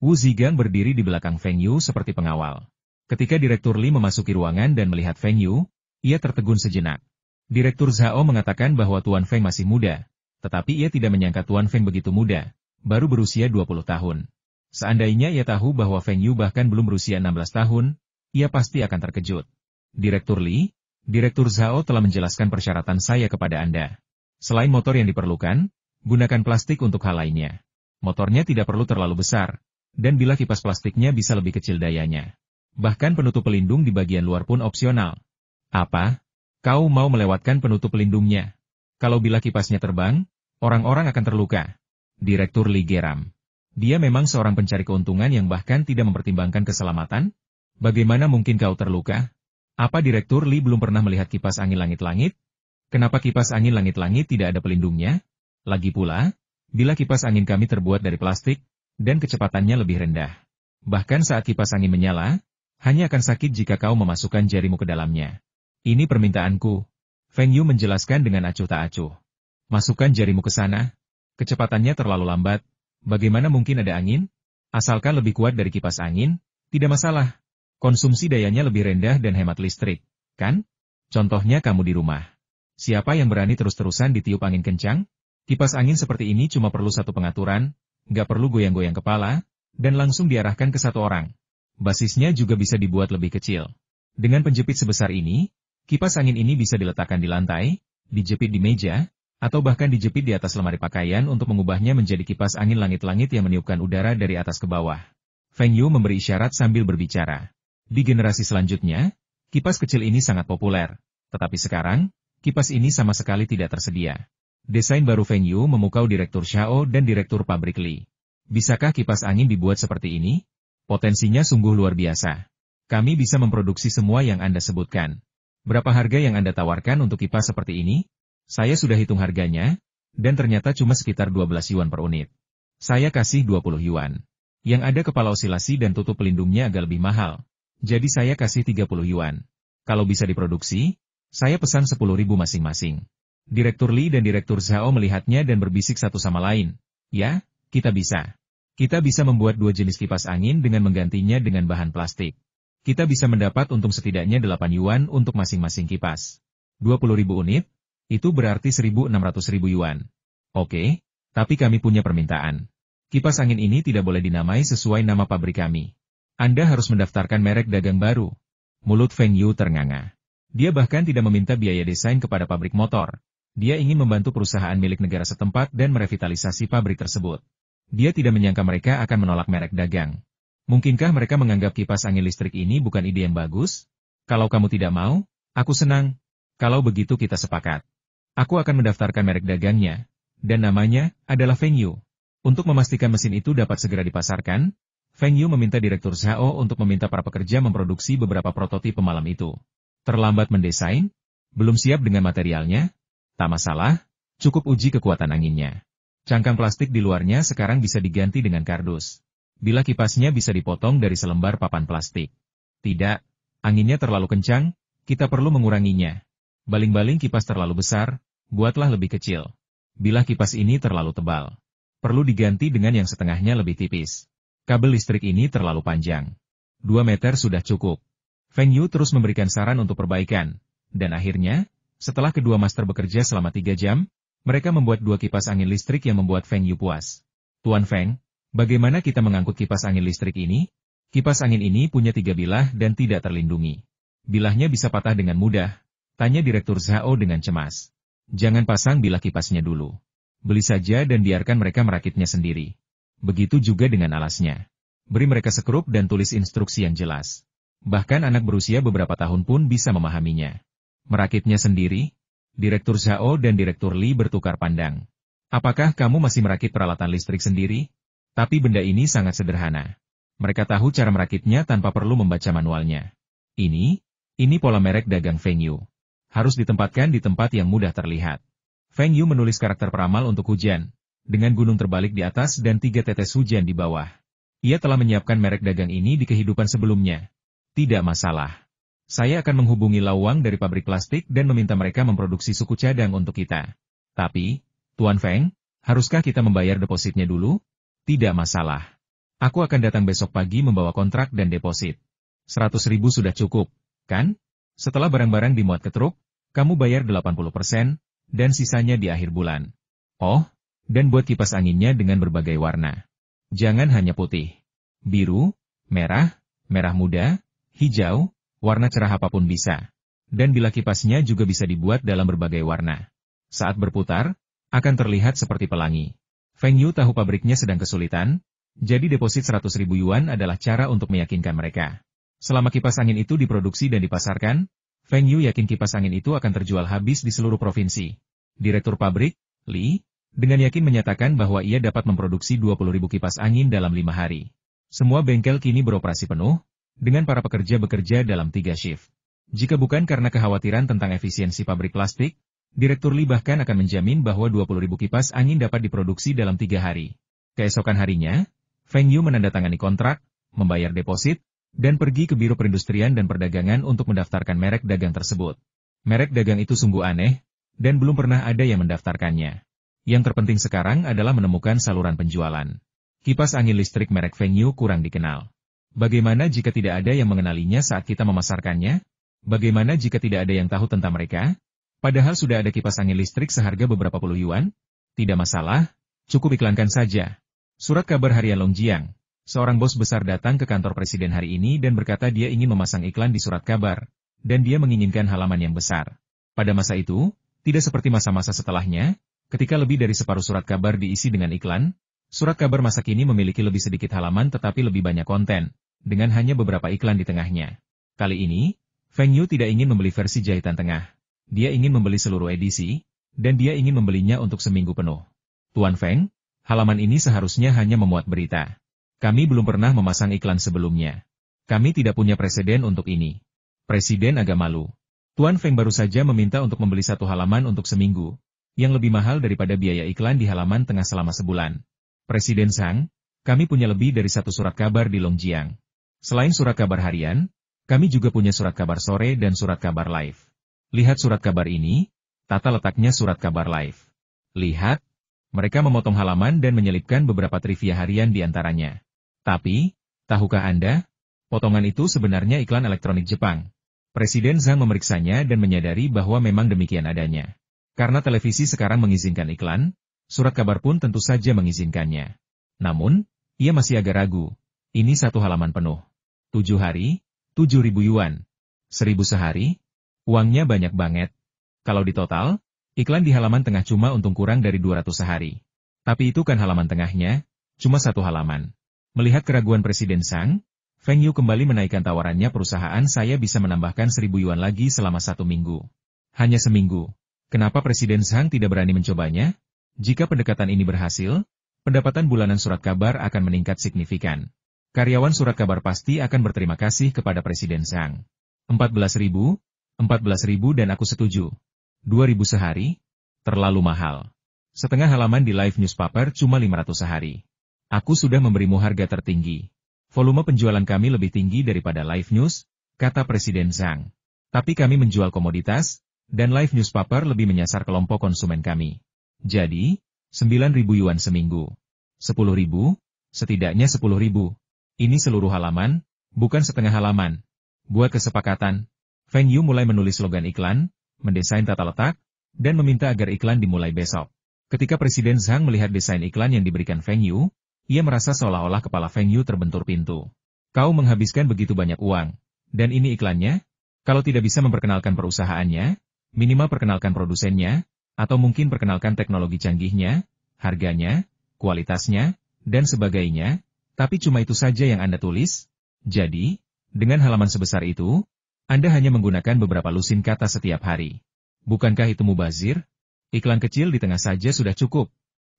Speaker 1: Wu Zigang berdiri di belakang Feng Yu seperti pengawal. Ketika Direktur Li memasuki ruangan dan melihat Feng Yu, ia tertegun sejenak. Direktur Zhao mengatakan bahwa Tuan Feng masih muda, tetapi ia tidak menyangka Tuan Feng begitu muda, baru berusia 20 tahun. Seandainya ia tahu bahwa Feng Yu bahkan belum berusia 16 tahun, ia pasti akan terkejut. Direktur Li, Direktur Zhao telah menjelaskan persyaratan saya kepada Anda. Selain motor yang diperlukan, gunakan plastik untuk hal lainnya. Motornya tidak perlu terlalu besar, dan bila kipas plastiknya bisa lebih kecil dayanya. Bahkan penutup pelindung di bagian luar pun opsional. Apa? Kau mau melewatkan penutup pelindungnya? Kalau bila kipasnya terbang, orang-orang akan terluka. Direktur Li geram. Dia memang seorang pencari keuntungan yang bahkan tidak mempertimbangkan keselamatan? Bagaimana mungkin kau terluka? Apa Direktur Li belum pernah melihat kipas angin langit-langit? Kenapa kipas angin langit-langit tidak ada pelindungnya? Lagi pula, bila kipas angin kami terbuat dari plastik, dan kecepatannya lebih rendah. Bahkan saat kipas angin menyala, hanya akan sakit jika kau memasukkan jarimu ke dalamnya. Ini permintaanku. Feng Yu menjelaskan dengan acuh tak acuh. Masukkan jarimu ke sana. Kecepatannya terlalu lambat. Bagaimana mungkin ada angin? Asalkan lebih kuat dari kipas angin, tidak masalah. Konsumsi dayanya lebih rendah dan hemat listrik, kan? Contohnya kamu di rumah. Siapa yang berani terus-terusan ditiup angin kencang? Kipas angin seperti ini cuma perlu satu pengaturan, nggak perlu goyang-goyang kepala, dan langsung diarahkan ke satu orang. Basisnya juga bisa dibuat lebih kecil. Dengan penjepit sebesar ini, kipas angin ini bisa diletakkan di lantai, dijepit di meja, atau bahkan dijepit di atas lemari pakaian untuk mengubahnya menjadi kipas angin langit-langit yang meniupkan udara dari atas ke bawah. Feng Yu memberi isyarat sambil berbicara. Di generasi selanjutnya, kipas kecil ini sangat populer. Tetapi sekarang, kipas ini sama sekali tidak tersedia. Desain baru Feng Yu memukau Direktur Zhao dan Direktur Pabrik Li. Bisakah kipas angin dibuat seperti ini? Potensinya sungguh luar biasa. Kami bisa memproduksi semua yang Anda sebutkan. Berapa harga yang Anda tawarkan untuk kipas seperti ini? Saya sudah hitung harganya, dan ternyata cuma sekitar 12 yuan per unit. Saya kasih 20 yuan. Yang ada kepala osilasi dan tutup pelindungnya agak lebih mahal. Jadi saya kasih 30 yuan. Kalau bisa diproduksi, saya pesan 10.000 masing-masing. Direktur Li dan Direktur Zhao melihatnya dan berbisik satu sama lain. Ya, kita bisa. Kita bisa membuat 2 jenis kipas angin dengan menggantinya dengan bahan plastik. Kita bisa mendapat untung setidaknya 8 yuan untuk masing-masing kipas. 20.000 unit, itu berarti 1.600.000 yuan. Oke, tapi kami punya permintaan. Kipas angin ini tidak boleh dinamai sesuai nama pabrik kami. Anda harus mendaftarkan merek dagang baru. Mulut Feng Yu ternganga. Dia bahkan tidak meminta biaya desain kepada pabrik motor. Dia ingin membantu perusahaan milik negara setempat dan merevitalisasi pabrik tersebut. Dia tidak menyangka mereka akan menolak merek dagang. Mungkinkah mereka menganggap kipas angin listrik ini bukan ide yang bagus? Kalau kamu tidak mau, aku senang. Kalau begitu kita sepakat. Aku akan mendaftarkan merek dagangnya, dan namanya adalah Feng Yu. Untuk memastikan mesin itu dapat segera dipasarkan, Feng Yu meminta Direktur Zhao untuk meminta para pekerja memproduksi beberapa prototipe malam itu. Terlambat mendesain? Belum siap dengan materialnya? Tak masalah, cukup uji kekuatan anginnya. Cangkang plastik di luarnya sekarang bisa diganti dengan kardus. Bila kipasnya bisa dipotong dari selembar papan plastik. Tidak, anginnya terlalu kencang, kita perlu menguranginya. Baling-baling kipas terlalu besar, buatlah lebih kecil. Bila kipas ini terlalu tebal, perlu diganti dengan yang setengahnya lebih tipis. Kabel listrik ini terlalu panjang. 2 meter sudah cukup. Feng Yu terus memberikan saran untuk perbaikan. Dan akhirnya, setelah kedua master bekerja selama 3 jam, mereka membuat 2 kipas angin listrik yang membuat Feng Yu puas. Tuan Feng, bagaimana kita mengangkut kipas angin listrik ini? Kipas angin ini punya 3 bilah dan tidak terlindungi. Bilahnya bisa patah dengan mudah, tanya Direktur Zhao dengan cemas. Jangan pasang bilah kipasnya dulu. Beli saja dan biarkan mereka merakitnya sendiri. Begitu juga dengan alasnya. Beri mereka sekrup dan tulis instruksi yang jelas. Bahkan anak berusia beberapa tahun pun bisa memahaminya. Merakitnya sendiri? Direktur Zhao dan Direktur Li bertukar pandang. Apakah kamu masih merakit peralatan listrik sendiri? Tapi benda ini sangat sederhana. Mereka tahu cara merakitnya tanpa perlu membaca manualnya. Ini pola merek dagang Feng Yu. Harus ditempatkan di tempat yang mudah terlihat. Feng Yu menulis karakter peramal untuk hujan. Dengan gunung terbalik di atas dan 3 tetes hujan di bawah. Ia telah menyiapkan merek dagang ini di kehidupan sebelumnya. Tidak masalah. Saya akan menghubungi Lawang dari pabrik plastik dan meminta mereka memproduksi suku cadang untuk kita. Tapi, Tuan Feng, haruskah kita membayar depositnya dulu? Tidak masalah. Aku akan datang besok pagi membawa kontrak dan deposit. 100.000 sudah cukup, kan? Setelah barang-barang dimuat ke truk, kamu bayar 80%, dan sisanya di akhir bulan. Oh, dan buat kipas anginnya dengan berbagai warna. Jangan hanya putih. Biru, merah, merah muda, hijau, warna cerah apapun bisa. Dan bila kipasnya juga bisa dibuat dalam berbagai warna. Saat berputar, akan terlihat seperti pelangi. Feng Yu tahu pabriknya sedang kesulitan, jadi deposit 100.000 yuan adalah cara untuk meyakinkan mereka. Selama kipas angin itu diproduksi dan dipasarkan, Feng Yu yakin kipas angin itu akan terjual habis di seluruh provinsi. Direktur pabrik, Li, dengan yakin menyatakan bahwa ia dapat memproduksi 20.000 kipas angin dalam 5 hari. Semua bengkel kini beroperasi penuh, dengan para pekerja bekerja dalam 3 shift. Jika bukan karena kekhawatiran tentang efisiensi pabrik plastik, Direktur Li bahkan akan menjamin bahwa 20.000 kipas angin dapat diproduksi dalam 3 hari. Keesokan harinya, Feng Yu menandatangani kontrak, membayar deposit, dan pergi ke Biro Perindustrian dan Perdagangan untuk mendaftarkan merek dagang tersebut. Merek dagang itu sungguh aneh, dan belum pernah ada yang mendaftarkannya. Yang terpenting sekarang adalah menemukan saluran penjualan. Kipas angin listrik merek Feng Yu kurang dikenal. Bagaimana jika tidak ada yang mengenalinya saat kita memasarkannya? Bagaimana jika tidak ada yang tahu tentang mereka? Padahal sudah ada kipas angin listrik seharga beberapa puluh yuan? Tidak masalah, cukup iklankan saja. Surat kabar harian Longjiang. Seorang bos besar datang ke kantor presiden hari ini dan berkata dia ingin memasang iklan di surat kabar, dan dia menginginkan halaman yang besar. Pada masa itu, tidak seperti masa-masa setelahnya, ketika lebih dari separuh surat kabar diisi dengan iklan, surat kabar masa kini memiliki lebih sedikit halaman tetapi lebih banyak konten, dengan hanya beberapa iklan di tengahnya. Kali ini, Feng Yu tidak ingin membeli versi jahitan tengah. Dia ingin membeli seluruh edisi, dan dia ingin membelinya untuk seminggu penuh. Tuan Feng, halaman ini seharusnya hanya memuat berita. Kami belum pernah memasang iklan sebelumnya. Kami tidak punya presiden untuk ini. Presiden agak malu. Tuan Feng baru saja meminta untuk membeli 1 halaman untuk seminggu, yang lebih mahal daripada biaya iklan di halaman tengah selama sebulan. Presiden Sang, kami punya lebih dari 1 surat kabar di Longjiang. Selain surat kabar harian, kami juga punya surat kabar sore dan surat kabar live. Lihat surat kabar ini, tata letaknya surat kabar live. Lihat, mereka memotong halaman dan menyelipkan beberapa trivia harian di antaranya. Tapi, tahukah Anda, potongan itu sebenarnya iklan elektronik Jepang. Presiden Zhang memeriksanya dan menyadari bahwa memang demikian adanya. Karena televisi sekarang mengizinkan iklan, surat kabar pun tentu saja mengizinkannya. Namun, ia masih agak ragu. Ini 1 halaman penuh. 7 hari, 7.000 yuan. 1.000 sehari, uangnya banyak banget. Kalau ditotal, iklan di halaman tengah cuma untung kurang dari 200 sehari. Tapi itu kan halaman tengahnya, cuma 1 halaman. Melihat keraguan Presiden Zhang, Feng Yu kembali menaikkan tawarannya perusahaan saya bisa menambahkan 1.000 yuan lagi selama 1 minggu. Hanya seminggu. Kenapa Presiden Zhang tidak berani mencobanya? Jika pendekatan ini berhasil, pendapatan bulanan surat kabar akan meningkat signifikan. Karyawan surat kabar pasti akan berterima kasih kepada Presiden Zhang. 14.000, 14.000 dan aku setuju. 2.000 sehari? Terlalu mahal. Setengah halaman di live newspaper cuma 500 sehari. Aku sudah memberimu harga tertinggi. Volume penjualan kami lebih tinggi daripada live news, kata Presiden Zhang. Tapi kami menjual komoditas, dan live newspaper lebih menyasar kelompok konsumen kami. Jadi, 9.000 yuan seminggu. 10.000, setidaknya 10.000. Ini seluruh halaman, bukan setengah halaman. Buat kesepakatan, Feng Yu mulai menulis slogan iklan, mendesain tata letak, dan meminta agar iklan dimulai besok. Ketika Presiden Zhang melihat desain iklan yang diberikan Feng Yu, ia merasa seolah-olah kepala Feng Yu terbentur pintu. Kau menghabiskan begitu banyak uang, dan ini iklannya? Kalau tidak bisa memperkenalkan perusahaannya, minimal perkenalkan produsennya, atau mungkin perkenalkan teknologi canggihnya, harganya, kualitasnya, dan sebagainya. Tapi cuma itu saja yang Anda tulis? Jadi, dengan halaman sebesar itu, Anda hanya menggunakan beberapa lusin kata setiap hari. Bukankah itu mubazir? Iklan kecil di tengah saja sudah cukup.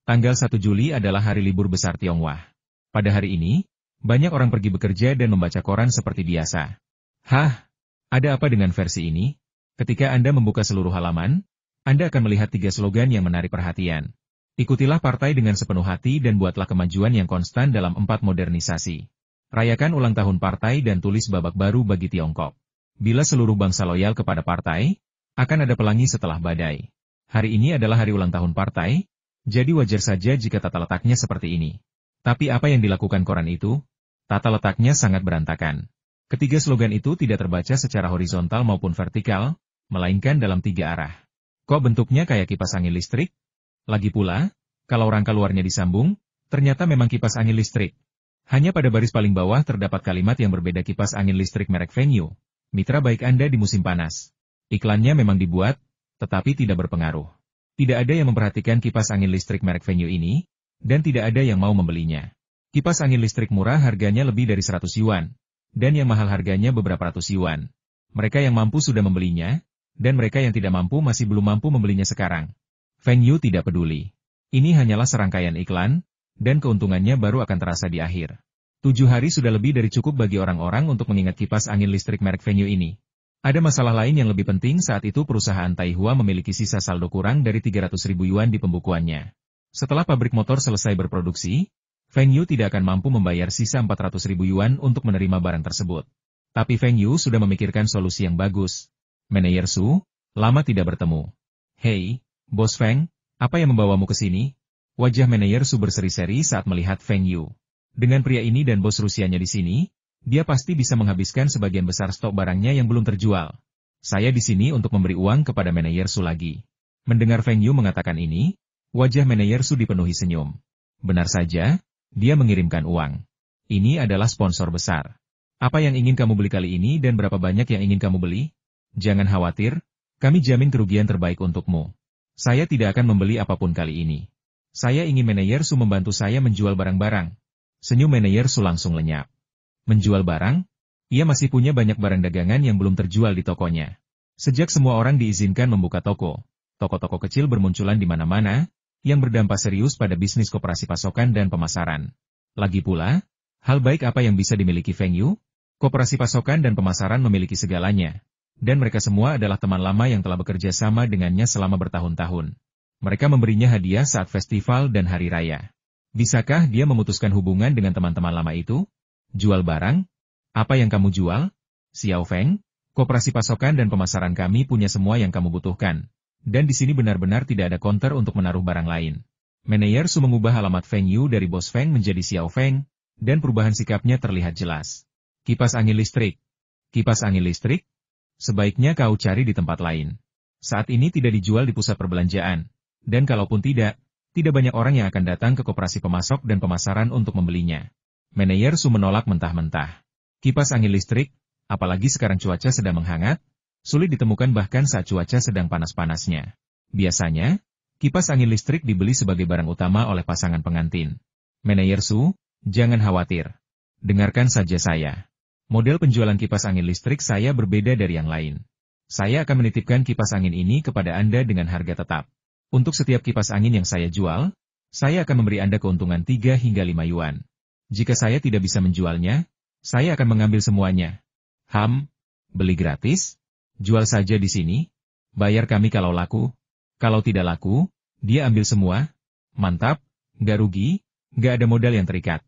Speaker 1: Tanggal 1 Juli adalah hari libur besar Tionghoa. Pada hari ini, banyak orang pergi bekerja dan membaca koran seperti biasa. Hah? Ada apa dengan versi ini? Ketika Anda membuka seluruh halaman, Anda akan melihat 3 slogan yang menarik perhatian. Ikutilah partai dengan sepenuh hati dan buatlah kemajuan yang konstan dalam 4 modernisasi. Rayakan ulang tahun partai dan tulis babak baru bagi Tiongkok. Bila seluruh bangsa loyal kepada partai, akan ada pelangi setelah badai. Hari ini adalah hari ulang tahun partai, jadi wajar saja jika tata letaknya seperti ini. Tapi apa yang dilakukan koran itu? Tata letaknya sangat berantakan. Ketiga slogan itu tidak terbaca secara horizontal maupun vertikal, melainkan dalam 3 arah. Kok bentuknya kayak kipas angin listrik? Lagi pula, kalau rangka luarnya disambung, ternyata memang kipas angin listrik. Hanya pada baris paling bawah terdapat kalimat yang berbeda kipas angin listrik merek Feng Yu. Mitra baik Anda di musim panas. Iklannya memang dibuat, tetapi tidak berpengaruh. Tidak ada yang memperhatikan kipas angin listrik merek Feng Yu ini, dan tidak ada yang mau membelinya. Kipas angin listrik murah harganya lebih dari 100 yuan, dan yang mahal harganya beberapa ratus yuan. Mereka yang mampu sudah membelinya, dan mereka yang tidak mampu masih belum mampu membelinya sekarang. Feng Yu tidak peduli. Ini hanyalah serangkaian iklan, dan keuntungannya baru akan terasa di akhir. 7 hari sudah lebih dari cukup bagi orang-orang untuk mengingat kipas angin listrik merek Feng Yu ini. Ada masalah lain yang lebih penting saat itu perusahaan Taihua memiliki sisa saldo kurang dari 300.000 yuan di pembukuannya. Setelah pabrik motor selesai berproduksi, Feng Yu tidak akan mampu membayar sisa 400.000 yuan untuk menerima barang tersebut. Tapi Feng Yu sudah memikirkan solusi yang bagus. Manajer Su, lama tidak bertemu. Hei, Bos Feng, apa yang membawamu ke sini? Wajah manajer Su berseri-seri saat melihat Feng Yu. Dengan pria ini dan bos Rusianya di sini, dia pasti bisa menghabiskan sebagian besar stok barangnya yang belum terjual. Saya di sini untuk memberi uang kepada manajer Su lagi. Mendengar Feng Yu mengatakan ini, wajah manajer Su dipenuhi senyum. Benar saja, dia mengirimkan uang. Ini adalah sponsor besar. Apa yang ingin kamu beli kali ini dan berapa banyak yang ingin kamu beli? Jangan khawatir, kami jamin kerugian terbaik untukmu. Saya tidak akan membeli apapun kali ini. Saya ingin manajer Su membantu saya menjual barang-barang. Senyum manajer Su langsung lenyap. Menjual barang? Ia masih punya banyak barang dagangan yang belum terjual di tokonya. Sejak semua orang diizinkan membuka toko, toko-toko kecil bermunculan di mana-mana, yang berdampak serius pada bisnis koperasi pasokan dan pemasaran. Lagi pula, hal baik apa yang bisa dimiliki Feng Yu? Koperasi pasokan dan pemasaran memiliki segalanya. Dan mereka semua adalah teman lama yang telah bekerja sama dengannya selama bertahun-tahun. Mereka memberinya hadiah saat festival dan hari raya. Bisakah dia memutuskan hubungan dengan teman-teman lama itu? Jual barang? Apa yang kamu jual? Xiao Feng, koperasi pasokan dan pemasaran kami punya semua yang kamu butuhkan. Dan di sini benar-benar tidak ada counter untuk menaruh barang lain. Manajer Su mengubah alamat Feng Yu dari Bos Feng menjadi Xiao Feng, dan perubahan sikapnya terlihat jelas. Kipas angin listrik. Kipas angin listrik? Sebaiknya kau cari di tempat lain. Saat ini tidak dijual di pusat perbelanjaan. Dan kalaupun tidak banyak orang yang akan datang ke koperasi pemasok dan pemasaran untuk membelinya. Manajer Su menolak mentah-mentah. Kipas angin listrik, apalagi sekarang cuaca sedang menghangat, sulit ditemukan bahkan saat cuaca sedang panas-panasnya. Biasanya, kipas angin listrik dibeli sebagai barang utama oleh pasangan pengantin. Manajer Su, jangan khawatir. Dengarkan saja saya. Model penjualan kipas angin listrik saya berbeda dari yang lain. Saya akan menitipkan kipas angin ini kepada Anda dengan harga tetap. Untuk setiap kipas angin yang saya jual, saya akan memberi Anda keuntungan 3 hingga 5 yuan. Jika saya tidak bisa menjualnya, saya akan mengambil semuanya. Beli gratis? Jual saja di sini? Bayar kami kalau laku? Kalau tidak laku, dia ambil semua? Mantap, nggak rugi, nggak ada modal yang terikat.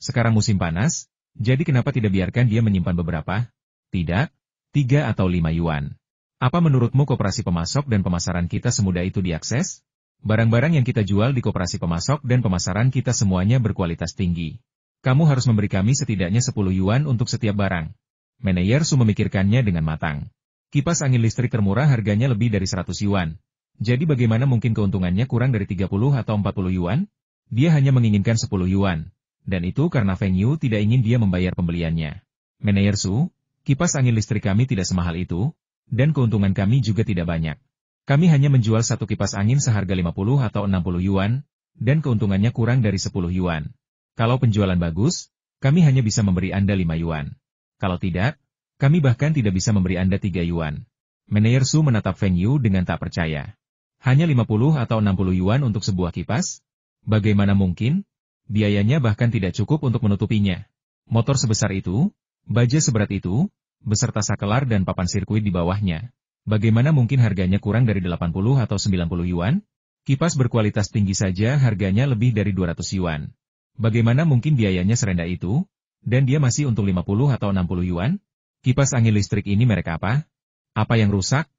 Speaker 1: Sekarang musim panas, jadi kenapa tidak biarkan dia menyimpan beberapa? Tidak, 3 atau 5 yuan. Apa menurutmu koperasi pemasok dan pemasaran kita semudah itu diakses? Barang-barang yang kita jual di koperasi pemasok dan pemasaran kita semuanya berkualitas tinggi. Kamu harus memberi kami setidaknya 10 yuan untuk setiap barang. Manajer Su memikirkannya dengan matang. Kipas angin listrik termurah harganya lebih dari 100 yuan. Jadi bagaimana mungkin keuntungannya kurang dari 30 atau 40 yuan? Dia hanya menginginkan 10 yuan. Dan itu karena Feng Yu tidak ingin dia membayar pembeliannya. Manajer Su, kipas angin listrik kami tidak semahal itu, dan keuntungan kami juga tidak banyak. Kami hanya menjual satu kipas angin seharga 50 atau 60 yuan, dan keuntungannya kurang dari 10 yuan. Kalau penjualan bagus, kami hanya bisa memberi Anda 5 yuan. Kalau tidak, kami bahkan tidak bisa memberi Anda 3 yuan. Manajer Su menatap Feng Yu dengan tak percaya. Hanya 50 atau 60 yuan untuk sebuah kipas? Bagaimana mungkin? Biayanya bahkan tidak cukup untuk menutupinya. Motor sebesar itu, baja seberat itu, beserta sakelar dan papan sirkuit di bawahnya. Bagaimana mungkin harganya kurang dari 80 atau 90 yuan? Kipas berkualitas tinggi saja harganya lebih dari 200 yuan. Bagaimana mungkin biayanya serendah itu? Dan dia masih untuk 50 atau 60 yuan? Kipas angin listrik ini merek apa? Apa yang rusak?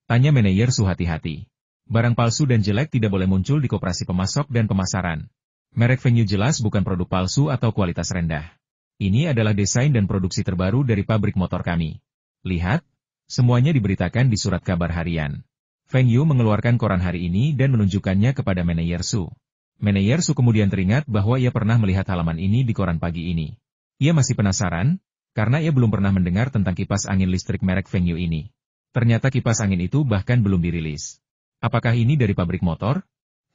Speaker 1: Tanya manajer Su hati-hati. Barang palsu dan jelek tidak boleh muncul di koperasi pemasok dan pemasaran. Merek Feng Yu jelas bukan produk palsu atau kualitas rendah. Ini adalah desain dan produksi terbaru dari pabrik motor kami. Lihat, semuanya diberitakan di surat kabar harian. Feng Yu mengeluarkan koran hari ini dan menunjukkannya kepada manajer Su. Manajer Su kemudian teringat bahwa ia pernah melihat halaman ini di koran pagi ini. Ia masih penasaran, karena ia belum pernah mendengar tentang kipas angin listrik merek Feng Yu ini. Ternyata kipas angin itu bahkan belum dirilis. Apakah ini dari pabrik motor?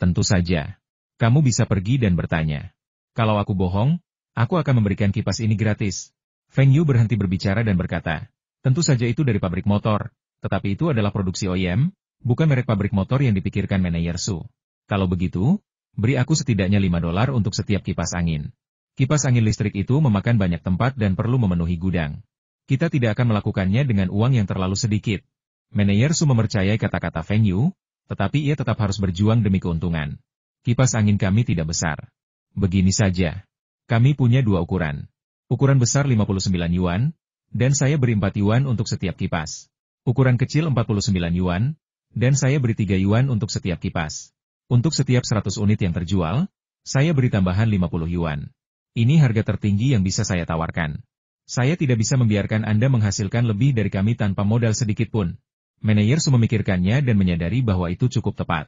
Speaker 1: Tentu saja. Kamu bisa pergi dan bertanya. Kalau aku bohong, aku akan memberikan kipas ini gratis. Feng Yu berhenti berbicara dan berkata, tentu saja itu dari pabrik motor, tetapi itu adalah produksi OEM, bukan merek pabrik motor yang dipikirkan manajer Su. Kalau begitu, beri aku setidaknya $5 untuk setiap kipas angin. Kipas angin listrik itu memakan banyak tempat dan perlu memenuhi gudang. Kita tidak akan melakukannya dengan uang yang terlalu sedikit. Manajer Su mempercayai kata-kata Feng Yu, tetapi ia tetap harus berjuang demi keuntungan. Kipas angin kami tidak besar. Begini saja. Kami punya 2 ukuran. Ukuran besar 59 yuan, dan saya beri 4 yuan untuk setiap kipas. Ukuran kecil 49 yuan, dan saya beri 3 yuan untuk setiap kipas. Untuk setiap 100 unit yang terjual, saya beri tambahan 50 yuan. Ini harga tertinggi yang bisa saya tawarkan. Saya tidak bisa membiarkan Anda menghasilkan lebih dari kami tanpa modal sedikit pun. Manajer Su memikirkannya dan menyadari bahwa itu cukup tepat.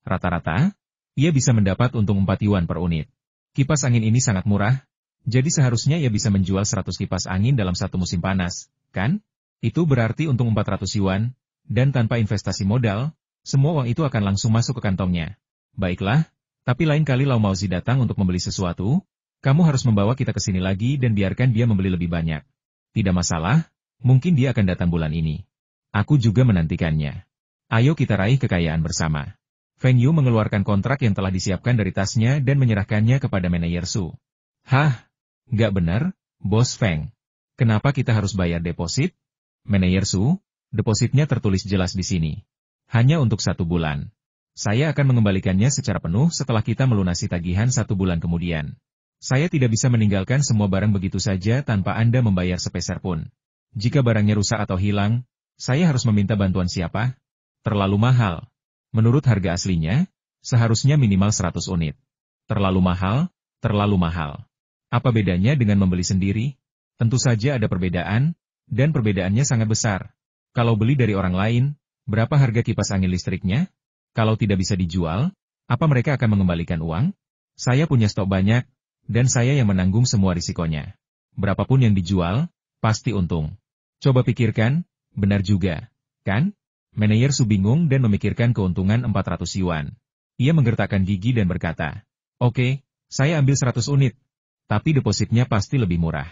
Speaker 1: Rata-rata, ia bisa mendapat untung 4 yuan per unit. Kipas angin ini sangat murah, jadi seharusnya ia bisa menjual 100 kipas angin dalam satu musim panas, kan? Itu berarti untung 400 yuan, dan tanpa investasi modal, semua uang itu akan langsung masuk ke kantongnya. Baiklah, tapi lain kali Lau Maozi datang untuk membeli sesuatu, kamu harus membawa kita ke sini lagi dan biarkan dia membeli lebih banyak. Tidak masalah, mungkin dia akan datang bulan ini. Aku juga menantikannya. Ayo kita raih kekayaan bersama. Feng Yu mengeluarkan kontrak yang telah disiapkan dari tasnya dan menyerahkannya kepada manajer Su. Hah? Nggak benar, Bos Feng. Kenapa kita harus bayar deposit? Manajer Su, depositnya tertulis jelas di sini. Hanya untuk 1 bulan. Saya akan mengembalikannya secara penuh setelah kita melunasi tagihan 1 bulan kemudian. Saya tidak bisa meninggalkan semua barang begitu saja tanpa Anda membayar sepeser pun. Jika barangnya rusak atau hilang, saya harus meminta bantuan siapa? Terlalu mahal. Menurut harga aslinya, seharusnya minimal 100 unit. Terlalu mahal, terlalu mahal. Apa bedanya dengan membeli sendiri? Tentu saja ada perbedaan, dan perbedaannya sangat besar. Kalau beli dari orang lain, berapa harga kipas angin listriknya? Kalau tidak bisa dijual, apa mereka akan mengembalikan uang? Saya punya stok banyak, dan saya yang menanggung semua risikonya. Berapapun yang dijual, pasti untung. Coba pikirkan, benar juga, kan? Manajer Su bingung dan memikirkan keuntungan 400 yuan. Ia menggertakkan gigi dan berkata, oke, saya ambil 100 unit. Tapi depositnya pasti lebih murah.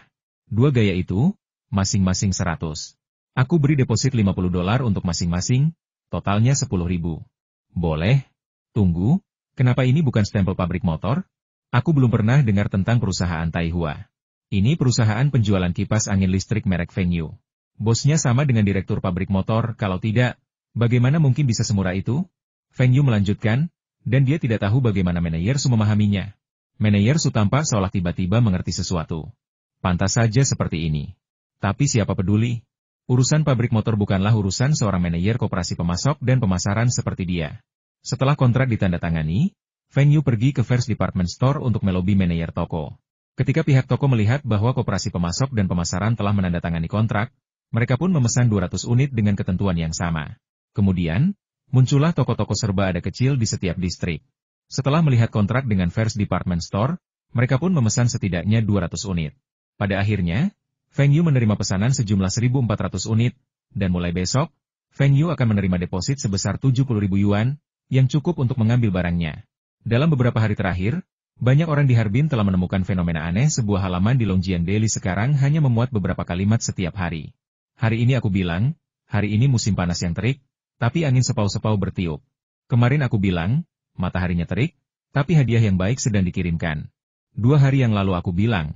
Speaker 1: 2 gaya itu, masing-masing 100. Aku beri deposit $50 untuk masing-masing, totalnya 10.000. Boleh? Tunggu, kenapa ini bukan stempel pabrik motor? Aku belum pernah dengar tentang perusahaan Taihua. Ini perusahaan penjualan kipas angin listrik merek Fengyu. Bosnya sama dengan direktur pabrik motor, kalau tidak, bagaimana mungkin bisa semurah itu? Fengyu melanjutkan, dan dia tidak tahu bagaimana manajer Su memahaminya. Manajer Su tampak seolah tiba-tiba mengerti sesuatu. Pantas saja seperti ini. Tapi siapa peduli? Urusan pabrik motor bukanlah urusan seorang manajer koperasi pemasok dan pemasaran seperti dia. Setelah kontrak ditandatangani, Fengyu pergi ke First Department Store untuk melobi manajer toko. Ketika pihak toko melihat bahwa koperasi pemasok dan pemasaran telah menandatangani kontrak, mereka pun memesan 200 unit dengan ketentuan yang sama. Kemudian, muncullah toko-toko serba ada kecil di setiap distrik. Setelah melihat kontrak dengan First Department Store, mereka pun memesan setidaknya 200 unit. Pada akhirnya, Fengyu menerima pesanan sejumlah 1.400 unit, dan mulai besok, Fengyu akan menerima deposit sebesar 70.000 yuan, yang cukup untuk mengambil barangnya. Dalam beberapa hari terakhir, banyak orang di Harbin telah menemukan fenomena aneh sebuah halaman di Longjiang Daily sekarang hanya memuat beberapa kalimat setiap hari. Hari ini aku bilang, hari ini musim panas yang terik, tapi angin sepau-sepau bertiup. Kemarin aku bilang, mataharinya terik, tapi hadiah yang baik sedang dikirimkan. 2 hari yang lalu aku bilang.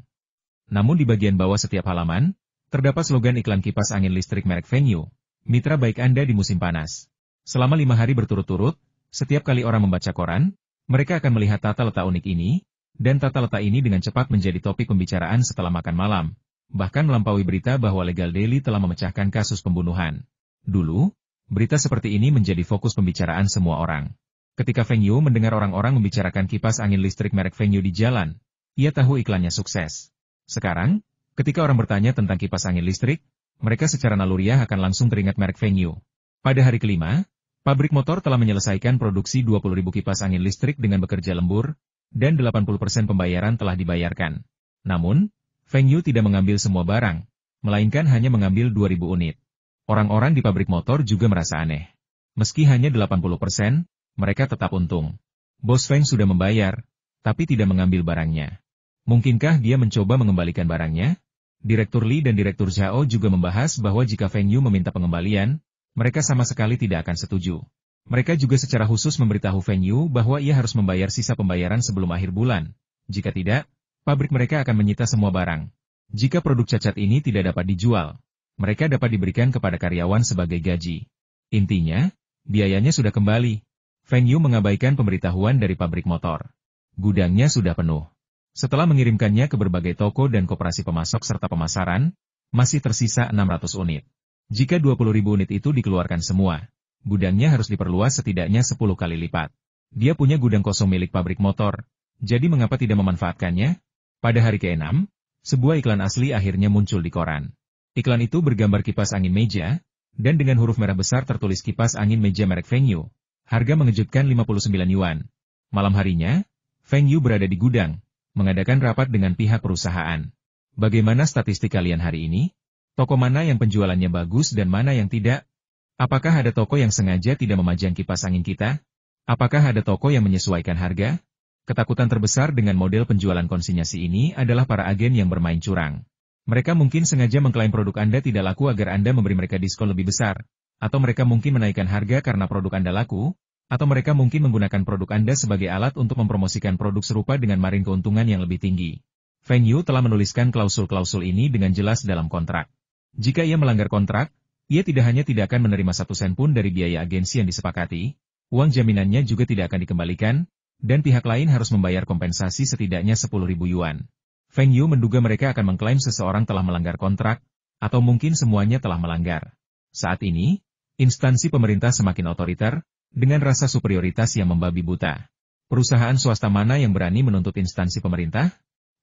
Speaker 1: Namun di bagian bawah setiap halaman, terdapat slogan iklan kipas angin listrik merek Fengyu, mitra baik Anda di musim panas. Selama 5 hari berturut-turut, setiap kali orang membaca koran, mereka akan melihat tata letak unik ini, dan tata letak ini dengan cepat menjadi topik pembicaraan setelah makan malam, bahkan melampaui berita bahwa Legal Daily telah memecahkan kasus pembunuhan. Dulu, berita seperti ini menjadi fokus pembicaraan semua orang. Ketika Fengyu mendengar orang-orang membicarakan kipas angin listrik merek Fengyu di jalan, ia tahu iklannya sukses. Sekarang, ketika orang bertanya tentang kipas angin listrik, mereka secara naluriah akan langsung teringat merek Fengyu. Pada hari kelima, pabrik motor telah menyelesaikan produksi 20.000 kipas angin listrik dengan bekerja lembur, dan 80% pembayaran telah dibayarkan. Namun, Fengyu tidak mengambil semua barang, melainkan hanya mengambil 2.000 unit. Orang-orang di pabrik motor juga merasa aneh. Meski hanya 80%, mereka tetap untung. Bos Feng sudah membayar, tapi tidak mengambil barangnya. Mungkinkah dia mencoba mengembalikan barangnya? Direktur Li dan Direktur Zhao juga membahas bahwa jika Fengyu meminta pengembalian, mereka sama sekali tidak akan setuju. Mereka juga secara khusus memberitahu Fengyu bahwa ia harus membayar sisa pembayaran sebelum akhir bulan. Jika tidak, pabrik mereka akan menyita semua barang. Jika produk cacat ini tidak dapat dijual, mereka dapat diberikan kepada karyawan sebagai gaji. Intinya, biayanya sudah kembali. Fengyu mengabaikan pemberitahuan dari pabrik motor. Gudangnya sudah penuh. Setelah mengirimkannya ke berbagai toko dan koperasi pemasok serta pemasaran, masih tersisa 600 unit. Jika 20.000 unit itu dikeluarkan semua, gudangnya harus diperluas setidaknya 10 kali lipat. Dia punya gudang kosong milik pabrik motor, jadi mengapa tidak memanfaatkannya? Pada hari ke-6, sebuah iklan asli akhirnya muncul di koran. Iklan itu bergambar kipas angin meja, dan dengan huruf merah besar tertulis kipas angin meja merek Fengyu. Harga mengejutkan 59 yuan. Malam harinya, Fengyu berada di gudang, mengadakan rapat dengan pihak perusahaan. Bagaimana statistik kalian hari ini? Toko mana yang penjualannya bagus dan mana yang tidak? Apakah ada toko yang sengaja tidak memajang kipas angin kita? Apakah ada toko yang menyesuaikan harga? Ketakutan terbesar dengan model penjualan konsinyasi ini adalah para agen yang bermain curang. Mereka mungkin sengaja mengklaim produk Anda tidak laku agar Anda memberi mereka diskon lebih besar, atau mereka mungkin menaikkan harga karena produk Anda laku, atau mereka mungkin menggunakan produk Anda sebagai alat untuk mempromosikan produk serupa dengan margin keuntungan yang lebih tinggi. Fengyu telah menuliskan klausul-klausul ini dengan jelas dalam kontrak. Jika ia melanggar kontrak, ia tidak hanya tidak akan menerima 1 sen pun dari biaya agensi yang disepakati, uang jaminannya juga tidak akan dikembalikan, dan pihak lain harus membayar kompensasi setidaknya 10.000 yuan. Fengyu menduga mereka akan mengklaim seseorang telah melanggar kontrak, atau mungkin semuanya telah melanggar. Saat ini, instansi pemerintah semakin otoriter, dengan rasa superioritas yang membabi buta. Perusahaan swasta mana yang berani menuntut instansi pemerintah?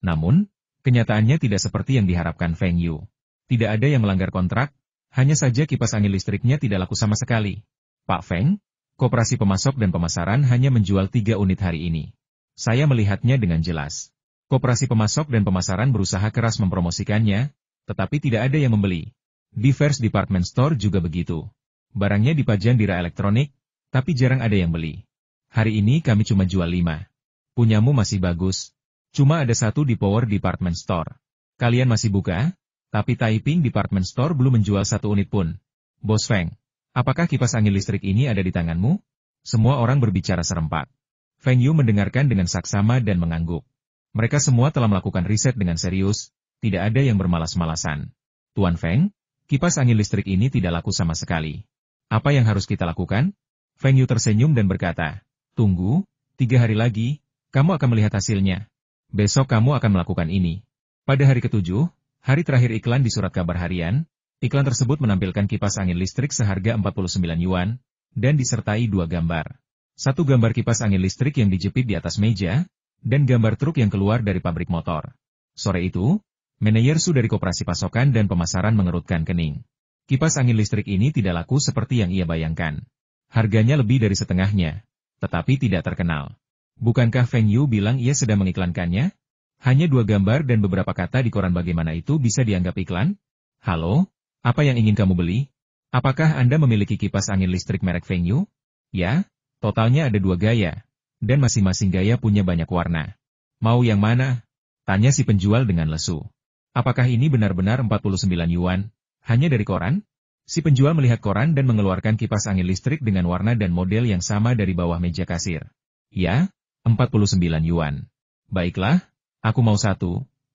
Speaker 1: Namun, kenyataannya tidak seperti yang diharapkan Fengyu. Tidak ada yang melanggar kontrak, hanya saja kipas angin listriknya tidak laku sama sekali. Pak Feng, koperasi pemasok dan pemasaran hanya menjual 3 unit hari ini. Saya melihatnya dengan jelas. Koperasi pemasok dan pemasaran berusaha keras mempromosikannya, tetapi tidak ada yang membeli. Di First Department Store juga begitu. Barangnya dipajang di rak elektronik, tapi jarang ada yang beli. Hari ini kami cuma jual 5. Punyamu masih bagus. Cuma ada 1 di Power Department Store. Kalian masih buka? Tapi Taiping Department Store belum menjual 1 unit pun. Bos Feng, apakah kipas angin listrik ini ada di tanganmu? Semua orang berbicara serempak. Feng Yu mendengarkan dengan saksama dan mengangguk. Mereka semua telah melakukan riset dengan serius, tidak ada yang bermalas-malasan. Tuan Feng, kipas angin listrik ini tidak laku sama sekali. Apa yang harus kita lakukan? Feng Yu tersenyum dan berkata, tunggu, 3 hari lagi, kamu akan melihat hasilnya. Besok kamu akan melakukan ini. Pada hari ke-7, hari terakhir iklan di surat kabar harian, iklan tersebut menampilkan kipas angin listrik seharga 49 yuan, dan disertai 2 gambar. Satu gambar kipas angin listrik yang dijepit di atas meja, dan gambar truk yang keluar dari pabrik motor. Sore itu, manajer Su dari Koperasi Pasokan dan Pemasaran mengerutkan kening. Kipas angin listrik ini tidak laku seperti yang ia bayangkan. Harganya lebih dari setengahnya, tetapi tidak terkenal. Bukankah Feng Yu bilang ia sedang mengiklankannya? Hanya 2 gambar dan beberapa kata di koran, bagaimana itu bisa dianggap iklan? Halo, apa yang ingin kamu beli? Apakah Anda memiliki kipas angin listrik merek Feng Yu? Ya, totalnya ada 2 gaya. Dan masing-masing gaya punya banyak warna. Mau yang mana? Tanya si penjual dengan lesu. Apakah ini benar-benar 49 yuan? Hanya dari koran? Si penjual melihat koran dan mengeluarkan kipas angin listrik dengan warna dan model yang sama dari bawah meja kasir. Ya, 49 yuan. Baiklah, aku mau 1,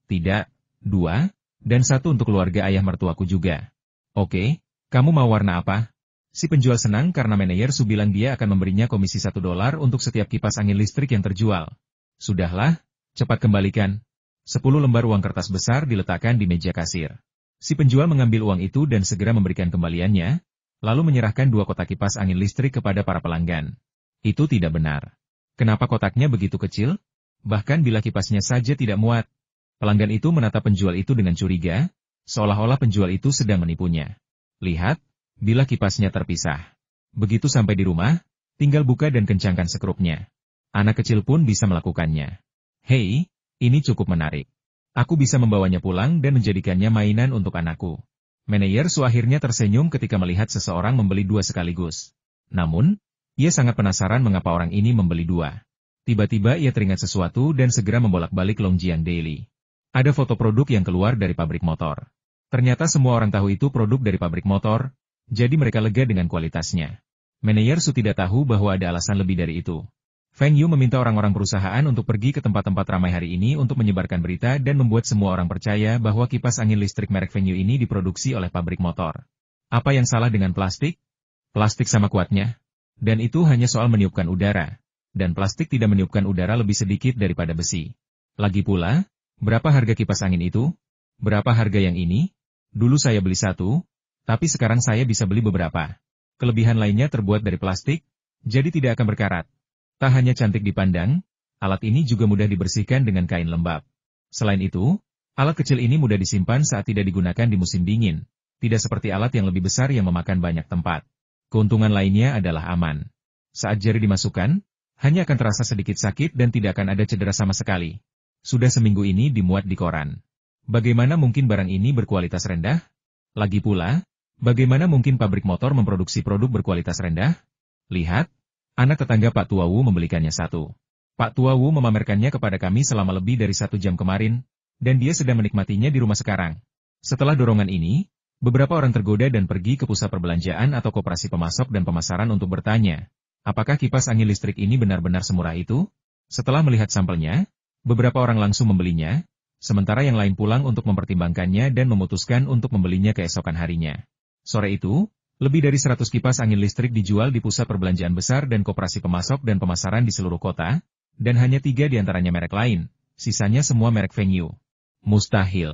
Speaker 1: tidak, 2, dan 1 untuk keluarga ayah mertuaku juga. Oke, kamu mau warna apa? Si penjual senang karena manajer Su bilang dia akan memberinya komisi $1 untuk setiap kipas angin listrik yang terjual. Sudahlah, cepat kembalikan. 10 lembar uang kertas besar diletakkan di meja kasir. Si penjual mengambil uang itu dan segera memberikan kembaliannya, lalu menyerahkan 2 kotak kipas angin listrik kepada para pelanggan. Itu tidak benar. Kenapa kotaknya begitu kecil? Bahkan bila kipasnya saja tidak muat. Pelanggan itu menatap penjual itu dengan curiga, seolah-olah penjual itu sedang menipunya. Lihat, bila kipasnya terpisah. Begitu sampai di rumah, tinggal buka dan kencangkan sekrupnya. Anak kecil pun bisa melakukannya. Hei, ini cukup menarik. Aku bisa membawanya pulang dan menjadikannya mainan untuk anakku. Manajer Su akhirnya tersenyum ketika melihat seseorang membeli 2 sekaligus. Namun, ia sangat penasaran mengapa orang ini membeli 2. Tiba-tiba ia teringat sesuatu dan segera membolak-balik Longjiang Daily. Ada foto produk yang keluar dari pabrik motor. Ternyata semua orang tahu itu produk dari pabrik motor, jadi mereka lega dengan kualitasnya. Manajer Su tidak tahu bahwa ada alasan lebih dari itu. Feng Yu meminta orang-orang perusahaan untuk pergi ke tempat-tempat ramai hari ini untuk menyebarkan berita dan membuat semua orang percaya bahwa kipas angin listrik merek Feng Yu ini diproduksi oleh pabrik motor. Apa yang salah dengan plastik? Plastik sama kuatnya. Dan itu hanya soal meniupkan udara. Dan plastik tidak meniupkan udara lebih sedikit daripada besi. Lagi pula, berapa harga kipas angin itu? Berapa harga yang ini? Dulu saya beli 1, tapi sekarang saya bisa beli beberapa. Kelebihan lainnya terbuat dari plastik, jadi tidak akan berkarat. Tak hanya cantik dipandang, alat ini juga mudah dibersihkan dengan kain lembab. Selain itu, alat kecil ini mudah disimpan saat tidak digunakan di musim dingin, tidak seperti alat yang lebih besar yang memakan banyak tempat. Keuntungan lainnya adalah aman. Saat jari dimasukkan, hanya akan terasa sedikit sakit dan tidak akan ada cedera sama sekali. Sudah seminggu ini dimuat di koran. Bagaimana mungkin barang ini berkualitas rendah? Lagi pula, bagaimana mungkin pabrik motor memproduksi produk berkualitas rendah? Lihat, anak tetangga Pak Tua Wu membelikannya 1. Pak Tua Wu memamerkannya kepada kami selama lebih dari 1 jam kemarin, dan dia sedang menikmatinya di rumah sekarang. Setelah dorongan ini, beberapa orang tergoda dan pergi ke pusat perbelanjaan atau koperasi pemasok dan pemasaran untuk bertanya, apakah kipas angin listrik ini benar-benar semurah itu? Setelah melihat sampelnya, beberapa orang langsung membelinya, sementara yang lain pulang untuk mempertimbangkannya dan memutuskan untuk membelinya keesokan harinya. Sore itu, lebih dari 100 kipas angin listrik dijual di pusat perbelanjaan besar dan koperasi pemasok dan pemasaran di seluruh kota, dan hanya 3 diantaranya merek lain, sisanya semua merek Feng Yu. Mustahil.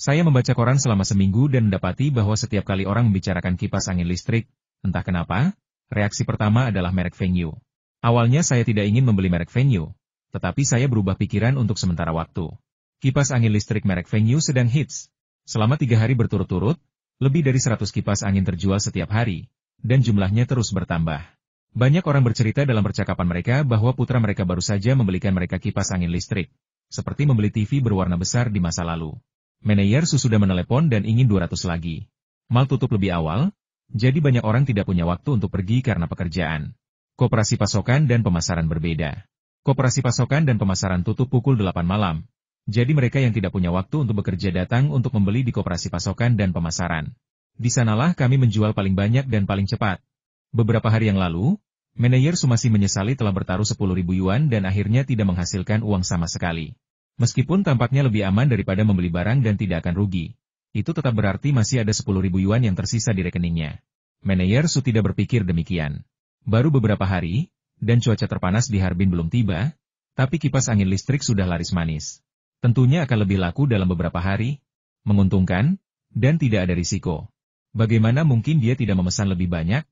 Speaker 1: Saya membaca koran selama seminggu dan mendapati bahwa setiap kali orang membicarakan kipas angin listrik, entah kenapa, reaksi pertama adalah merek Feng Yu. Awalnya saya tidak ingin membeli merek Feng Yu, tetapi saya berubah pikiran untuk sementara waktu. Kipas angin listrik merek Feng Yu sedang hits. Selama 3 hari berturut-turut, lebih dari 100 kipas angin terjual setiap hari, dan jumlahnya terus bertambah. Banyak orang bercerita dalam percakapan mereka bahwa putra mereka baru saja membelikan mereka kipas angin listrik, seperti membeli TV berwarna besar di masa lalu. Manajer Su sudah menelepon dan ingin 200 lagi. Mal tutup lebih awal, jadi banyak orang tidak punya waktu untuk pergi karena pekerjaan. Koperasi pasokan dan pemasaran berbeda. Koperasi pasokan dan pemasaran tutup pukul 8 malam. Jadi mereka yang tidak punya waktu untuk bekerja datang untuk membeli di koperasi pasokan dan pemasaran. Di sanalah kami menjual paling banyak dan paling cepat. Beberapa hari yang lalu, manajer Su masih menyesali telah bertaruh 10.000 yuan dan akhirnya tidak menghasilkan uang sama sekali. Meskipun tampaknya lebih aman daripada membeli barang dan tidak akan rugi, itu tetap berarti masih ada 10.000 yuan yang tersisa di rekeningnya. Manajer Su tidak berpikir demikian. Baru beberapa hari, dan cuaca terpanas di Harbin belum tiba, tapi kipas angin listrik sudah laris manis. Tentunya akan lebih laku dalam beberapa hari, menguntungkan, dan tidak ada risiko. Bagaimana mungkin dia tidak memesan lebih banyak?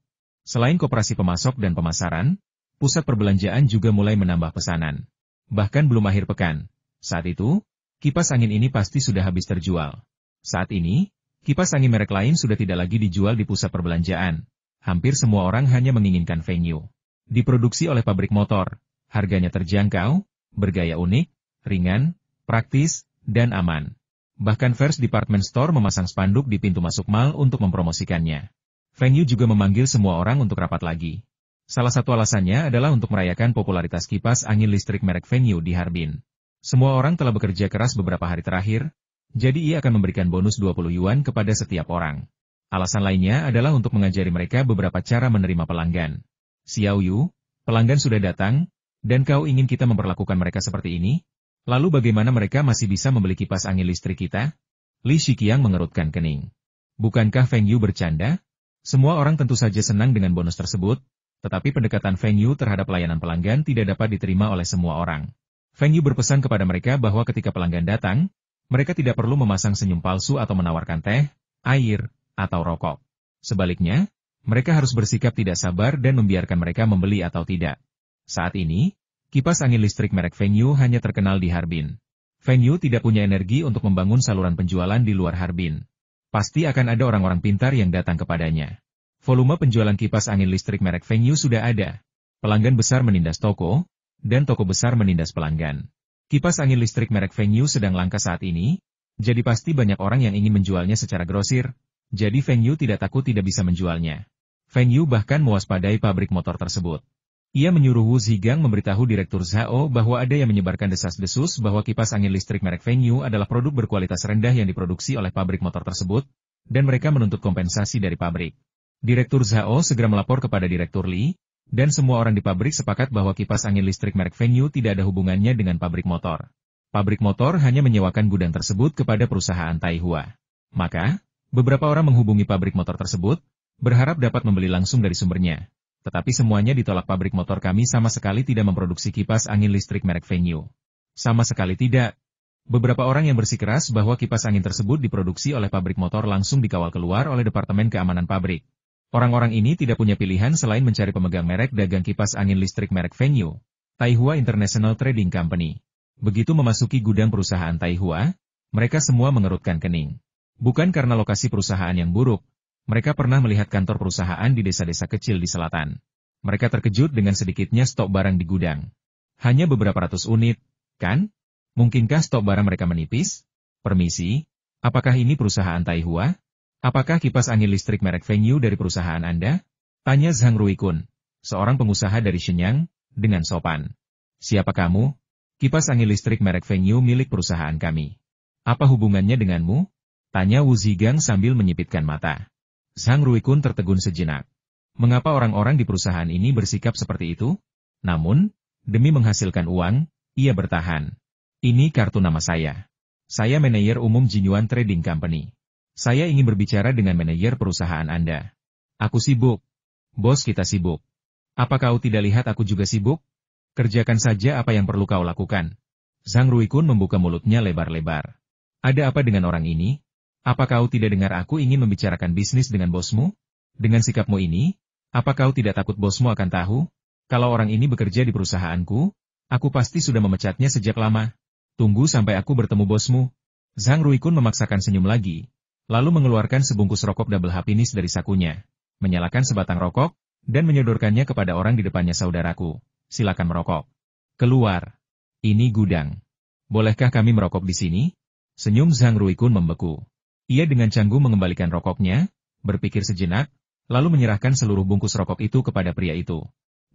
Speaker 1: Selain koperasi pemasok dan pemasaran, pusat perbelanjaan juga mulai menambah pesanan. Bahkan belum akhir pekan. Saat itu, kipas angin ini pasti sudah habis terjual. Saat ini, kipas angin merek lain sudah tidak lagi dijual di pusat perbelanjaan. Hampir semua orang hanya menginginkan Fengyu. Diproduksi oleh pabrik motor, harganya terjangkau, bergaya unik, ringan, praktis, dan aman. Bahkan First Department Store memasang spanduk di pintu masuk mall untuk mempromosikannya. Fengyu juga memanggil semua orang untuk rapat lagi. Salah satu alasannya adalah untuk merayakan popularitas kipas angin listrik merek Fengyu di Harbin. Semua orang telah bekerja keras beberapa hari terakhir, jadi ia akan memberikan bonus 20 yuan kepada setiap orang. Alasan lainnya adalah untuk mengajari mereka beberapa cara menerima pelanggan. Xiao Yu, pelanggan sudah datang, dan kau ingin kita memperlakukan mereka seperti ini? Lalu bagaimana mereka masih bisa membeli kipas angin listrik kita? Li Shiqiang mengerutkan kening. Bukankah Feng Yu bercanda? Semua orang tentu saja senang dengan bonus tersebut, tetapi pendekatan Feng Yu terhadap pelayanan pelanggan tidak dapat diterima oleh semua orang. Feng Yu berpesan kepada mereka bahwa ketika pelanggan datang, mereka tidak perlu memasang senyum palsu atau menawarkan teh, air, atau rokok. Sebaliknya, mereka harus bersikap tidak sabar dan membiarkan mereka membeli atau tidak. Saat ini, kipas angin listrik merek Feng Yu hanya terkenal di Harbin. Feng Yu tidak punya energi untuk membangun saluran penjualan di luar Harbin. Pasti akan ada orang-orang pintar yang datang kepadanya. Volume penjualan kipas angin listrik merek Feng Yu sudah ada. Pelanggan besar menindas toko, dan toko besar menindas pelanggan. Kipas angin listrik merek Feng Yu sedang langka saat ini, jadi pasti banyak orang yang ingin menjualnya secara grosir, jadi Feng Yu tidak takut tidak bisa menjualnya. Feng Yu bahkan mewaspadai pabrik motor tersebut. Ia menyuruh Wu Zigang memberitahu Direktur Zhao bahwa ada yang menyebarkan desas-desus bahwa kipas angin listrik merek Feng Yu adalah produk berkualitas rendah yang diproduksi oleh pabrik motor tersebut, dan mereka menuntut kompensasi dari pabrik. Direktur Zhao segera melapor kepada Direktur Li, dan semua orang di pabrik sepakat bahwa kipas angin listrik merek Feng Yu tidak ada hubungannya dengan pabrik motor. Pabrik motor hanya menyewakan gudang tersebut kepada perusahaan Taihua. Maka, beberapa orang menghubungi pabrik motor tersebut, berharap dapat membeli langsung dari sumbernya. Tetapi semuanya ditolak. Pabrik motor kami sama sekali tidak memproduksi kipas angin listrik merek Feng Yu. Sama sekali tidak. Beberapa orang yang bersikeras bahwa kipas angin tersebut diproduksi oleh pabrik motor langsung dikawal keluar oleh Departemen Keamanan Pabrik. Orang-orang ini tidak punya pilihan selain mencari pemegang merek dagang kipas angin listrik merek Feng Yu, Taihua International Trading Company. Begitu memasuki gudang perusahaan Taihua, mereka semua mengerutkan kening. Bukan karena lokasi perusahaan yang buruk, mereka pernah melihat kantor perusahaan di desa-desa kecil di selatan. Mereka terkejut dengan sedikitnya stok barang di gudang. Hanya beberapa ratus unit, kan? Mungkinkah stok barang mereka menipis? Permisi, apakah ini perusahaan Taihua? Apakah kipas angin listrik merek Feng Yu dari perusahaan Anda? Tanya Zhang Ruikun, seorang pengusaha dari Shenyang, dengan sopan. Siapa kamu? Kipas angin listrik merek Feng Yu milik perusahaan kami. Apa hubungannya denganmu? Tanya Wu Zigang sambil menyipitkan mata. Zhang Ruikun tertegun sejenak. Mengapa orang-orang di perusahaan ini bersikap seperti itu? Namun, demi menghasilkan uang, ia bertahan. Ini kartu nama saya. Saya manajer umum Jinyuan Trading Company. Saya ingin berbicara dengan manajer perusahaan Anda. Aku sibuk. Bos kita sibuk. Apa kau tidak lihat aku juga sibuk? Kerjakan saja apa yang perlu kau lakukan. Zhang Ruikun membuka mulutnya lebar-lebar. Ada apa dengan orang ini? Apa kau tidak dengar aku ingin membicarakan bisnis dengan bosmu? Dengan sikapmu ini, apa kau tidak takut bosmu akan tahu? Kalau orang ini bekerja di perusahaanku, aku pasti sudah memecatnya sejak lama. Tunggu sampai aku bertemu bosmu. Zhang Ruikun memaksakan senyum lagi, lalu mengeluarkan sebungkus rokok double happiness dari sakunya, menyalakan sebatang rokok, dan menyodorkannya kepada orang di depannya. Saudaraku, silakan merokok. Keluar. Ini gudang. Bolehkah kami merokok di sini? Senyum Zhang Ruikun membeku. Ia dengan canggung mengembalikan rokoknya, berpikir sejenak, lalu menyerahkan seluruh bungkus rokok itu kepada pria itu.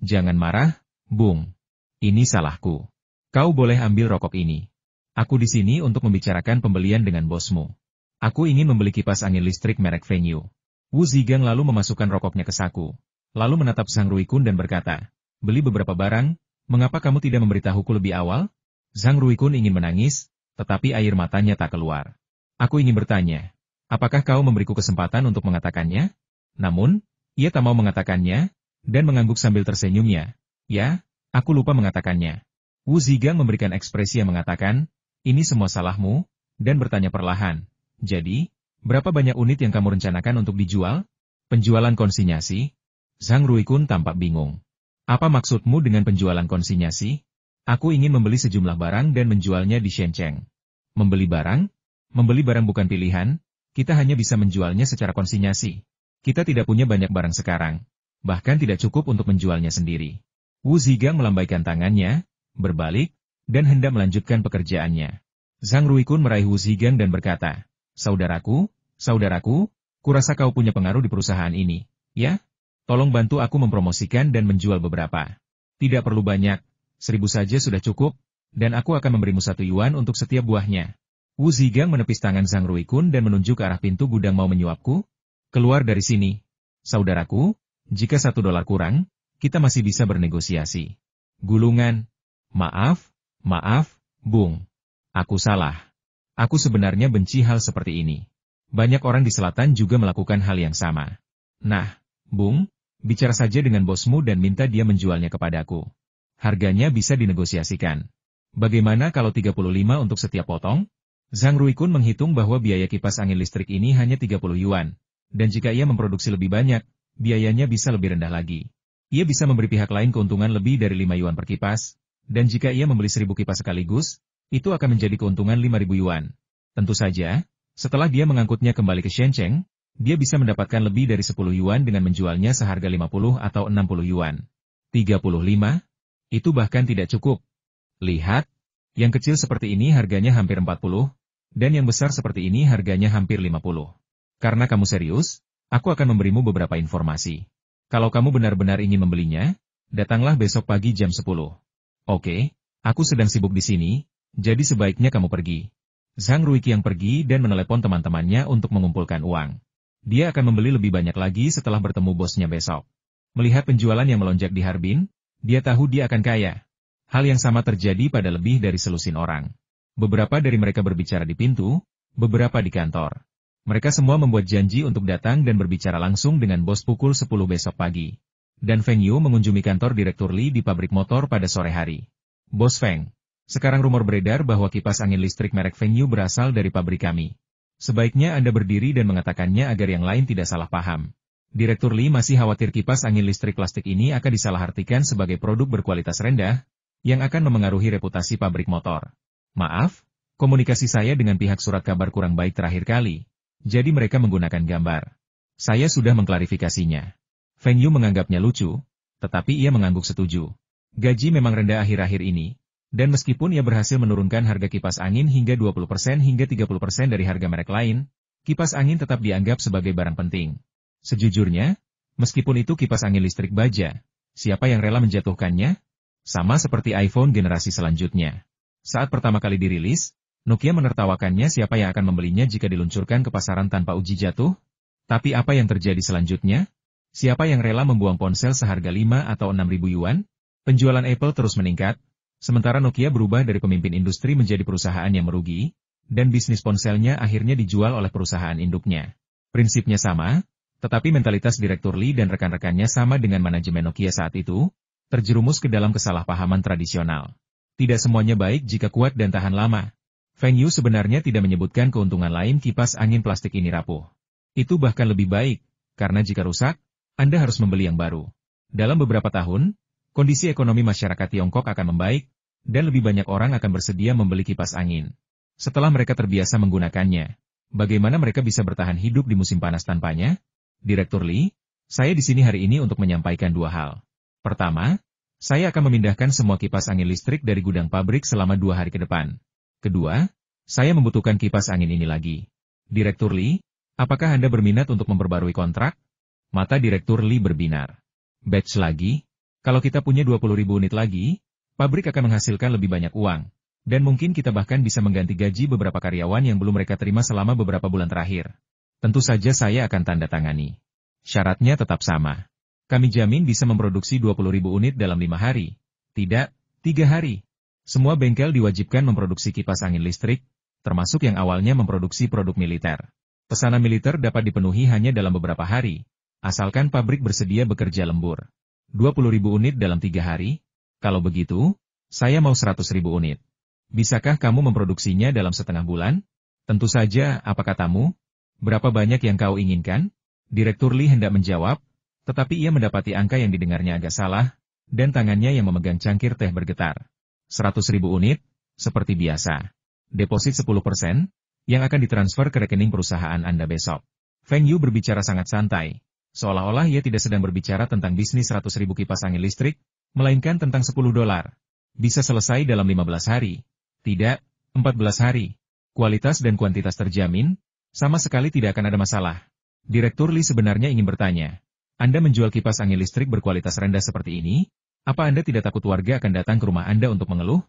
Speaker 1: Jangan marah, Bung. Ini salahku. Kau boleh ambil rokok ini. Aku di sini untuk membicarakan pembelian dengan bosmu. Aku ingin membeli kipas angin listrik merek Feng Yu. Wu Zigang lalu memasukkan rokoknya ke saku, lalu menatap Zhang Ruikun dan berkata, beli beberapa barang, mengapa kamu tidak memberitahuku lebih awal? Zhang Ruikun ingin menangis, tetapi air matanya tak keluar. Aku ingin bertanya, apakah kau memberiku kesempatan untuk mengatakannya? Namun, ia tak mau mengatakannya, dan mengangguk sambil tersenyumnya. Ya, aku lupa mengatakannya. Wu Zigang memberikan ekspresi yang mengatakan, ini semua salahmu, dan bertanya perlahan. Jadi, berapa banyak unit yang kamu rencanakan untuk dijual? Penjualan konsinyasi? Zhang Ruikun tampak bingung. Apa maksudmu dengan penjualan konsinyasi? Aku ingin membeli sejumlah barang dan menjualnya di Shenzhen. Membeli barang? Membeli barang bukan pilihan, kita hanya bisa menjualnya secara konsinyasi. Kita tidak punya banyak barang sekarang, bahkan tidak cukup untuk menjualnya sendiri. Wu Zigang melambaikan tangannya, berbalik, dan hendak melanjutkan pekerjaannya. Zhang Ruikun meraih Wu Zigang dan berkata, saudaraku, kurasa kau punya pengaruh di perusahaan ini, ya? Tolong bantu aku mempromosikan dan menjual beberapa. Tidak perlu banyak, 1000 saja sudah cukup, dan aku akan memberimu 1 yuan untuk setiap buahnya. Wu Zigang menepis tangan Zhang Ruikun dan menunjuk ke arah pintu gudang. Mau menyuapku? Keluar dari sini. Saudaraku, jika $1 kurang, kita masih bisa bernegosiasi. Gulungan. Maaf, Bung. Aku salah. Aku sebenarnya benci hal seperti ini. Banyak orang di selatan juga melakukan hal yang sama. Nah, Bung, bicara saja dengan bosmu dan minta dia menjualnya kepadaku. Harganya bisa dinegosiasikan. Bagaimana kalau 35 untuk setiap potong? Zhang Ruikun menghitung bahwa biaya kipas angin listrik ini hanya 30 yuan. Dan jika ia memproduksi lebih banyak, biayanya bisa lebih rendah lagi. Ia bisa memberi pihak lain keuntungan lebih dari 5 yuan per kipas. Dan jika ia membeli 1000 kipas sekaligus, itu akan menjadi keuntungan 5.000 yuan. Tentu saja, setelah dia mengangkutnya kembali ke Shenzhen, dia bisa mendapatkan lebih dari 10 yuan dengan menjualnya seharga 50 atau 60 yuan. 35? Itu bahkan tidak cukup. Lihat, yang kecil seperti ini harganya hampir 40, dan yang besar seperti ini harganya hampir 50. Karena kamu serius, aku akan memberimu beberapa informasi. Kalau kamu benar-benar ingin membelinya, datanglah besok pagi jam 10. Oke, aku sedang sibuk di sini, jadi sebaiknya kamu pergi. Zhang Ruiqiang pergi dan menelepon teman-temannya untuk mengumpulkan uang. Dia akan membeli lebih banyak lagi setelah bertemu bosnya besok. Melihat penjualan yang melonjak di Harbin, dia tahu dia akan kaya. Hal yang sama terjadi pada lebih dari selusin orang. Beberapa dari mereka berbicara di pintu, beberapa di kantor. Mereka semua membuat janji untuk datang dan berbicara langsung dengan bos pukul 10 besok pagi. Dan Feng Yu mengunjungi kantor Direktur Li di pabrik motor pada sore hari. Bos Feng, sekarang rumor beredar bahwa kipas angin listrik merek Feng Yu berasal dari pabrik kami. Sebaiknya Anda berdiri dan mengatakannya agar yang lain tidak salah paham. Direktur Li masih khawatir kipas angin listrik plastik ini akan disalahartikan sebagai produk berkualitas rendah, yang akan memengaruhi reputasi pabrik motor. Maaf, komunikasi saya dengan pihak surat kabar kurang baik terakhir kali, jadi mereka menggunakan gambar. Saya sudah mengklarifikasinya. Feng Yu menganggapnya lucu, tetapi ia mengangguk setuju. Gaji memang rendah akhir-akhir ini, dan meskipun ia berhasil menurunkan harga kipas angin hingga 20% hingga 30% dari harga merek lain, kipas angin tetap dianggap sebagai barang penting. Sejujurnya, meskipun itu kipas angin listrik baja, siapa yang rela menjatuhkannya? Sama seperti iPhone generasi selanjutnya. Saat pertama kali dirilis, Nokia menertawakannya siapa yang akan membelinya jika diluncurkan ke pasaran tanpa uji jatuh? Tapi apa yang terjadi selanjutnya? Siapa yang rela membuang ponsel seharga 5 atau 6.000 yuan? Penjualan Apple terus meningkat, sementara Nokia berubah dari pemimpin industri menjadi perusahaan yang merugi, dan bisnis ponselnya akhirnya dijual oleh perusahaan induknya. Prinsipnya sama, tetapi mentalitas Direktur Li dan rekan-rekannya sama dengan manajemen Nokia saat itu, terjerumus ke dalam kesalahpahaman tradisional. Tidak semuanya baik jika kuat dan tahan lama. Feng Yu sebenarnya tidak menyebutkan keuntungan lain kipas angin plastik ini rapuh. Itu bahkan lebih baik, karena jika rusak, Anda harus membeli yang baru. Dalam beberapa tahun, kondisi ekonomi masyarakat Tiongkok akan membaik, dan lebih banyak orang akan bersedia membeli kipas angin. Setelah mereka terbiasa menggunakannya, bagaimana mereka bisa bertahan hidup di musim panas tanpanya? Direktur Li, saya di sini hari ini untuk menyampaikan 2 hal. Pertama, saya akan memindahkan semua kipas angin listrik dari gudang pabrik selama 2 hari ke depan. Kedua, saya membutuhkan kipas angin ini lagi. Direktur Li, apakah Anda berminat untuk memperbarui kontrak? Mata Direktur Li berbinar. Batch lagi? Kalau kita punya 20.000 unit lagi, pabrik akan menghasilkan lebih banyak uang. Dan mungkin kita bahkan bisa mengganti gaji beberapa karyawan yang belum mereka terima selama beberapa bulan terakhir. Tentu saja saya akan tanda tangani. Syaratnya tetap sama. Kami jamin bisa memproduksi 20.000 unit dalam 5 hari. Tidak, 3 hari. Semua bengkel diwajibkan memproduksi kipas angin listrik, termasuk yang awalnya memproduksi produk militer. Pesanan militer dapat dipenuhi hanya dalam beberapa hari, asalkan pabrik bersedia bekerja lembur. 20.000 unit dalam 3 hari? Kalau begitu, saya mau 100.000 unit. Bisakah kamu memproduksinya dalam setengah bulan? Tentu saja, apa katamu? Berapa banyak yang kau inginkan? Direktur Lee hendak menjawab, tetapi ia mendapati angka yang didengarnya agak salah, dan tangannya yang memegang cangkir teh bergetar. 100.000 unit, seperti biasa. Deposit 10%, yang akan ditransfer ke rekening perusahaan Anda besok. Feng Yu berbicara sangat santai, seolah-olah ia tidak sedang berbicara tentang bisnis 100.000 kipas angin listrik, melainkan tentang $10. Bisa selesai dalam 15 hari. Tidak, 14 hari. Kualitas dan kuantitas terjamin, sama sekali tidak akan ada masalah. Direktur Lee sebenarnya ingin bertanya, Anda menjual kipas angin listrik berkualitas rendah seperti ini? Apa Anda tidak takut warga akan datang ke rumah Anda untuk mengeluh?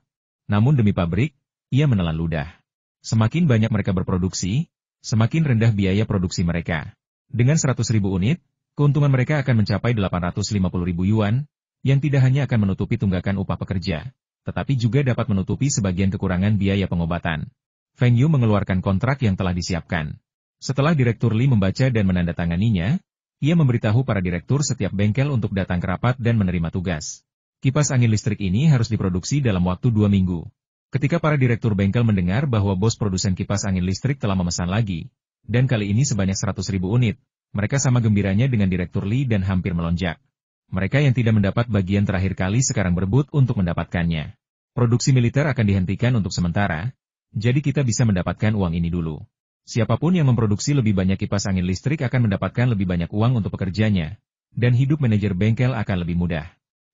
Speaker 1: Namun demi pabrik, ia menelan ludah. Semakin banyak mereka berproduksi, semakin rendah biaya produksi mereka. Dengan 100.000 unit, keuntungan mereka akan mencapai 850.000 yuan, yang tidak hanya akan menutupi tunggakan upah pekerja, tetapi juga dapat menutupi sebagian kekurangan biaya pengobatan. Feng Yu mengeluarkan kontrak yang telah disiapkan. Setelah Direktur Lee membaca dan menandatanganinya, ia memberitahu para direktur setiap bengkel untuk datang ke rapat dan menerima tugas. Kipas angin listrik ini harus diproduksi dalam waktu 2 minggu. Ketika para direktur bengkel mendengar bahwa bos produsen kipas angin listrik telah memesan lagi, dan kali ini sebanyak 100.000 unit, mereka sama gembiranya dengan Direktur Lee dan hampir melonjak. Mereka yang tidak mendapat bagian terakhir kali sekarang berebut untuk mendapatkannya. Produksi militer akan dihentikan untuk sementara, jadi kita bisa mendapatkan uang ini dulu. Siapapun yang memproduksi lebih banyak kipas angin listrik akan mendapatkan lebih banyak uang untuk pekerjanya, dan hidup manajer bengkel akan lebih mudah.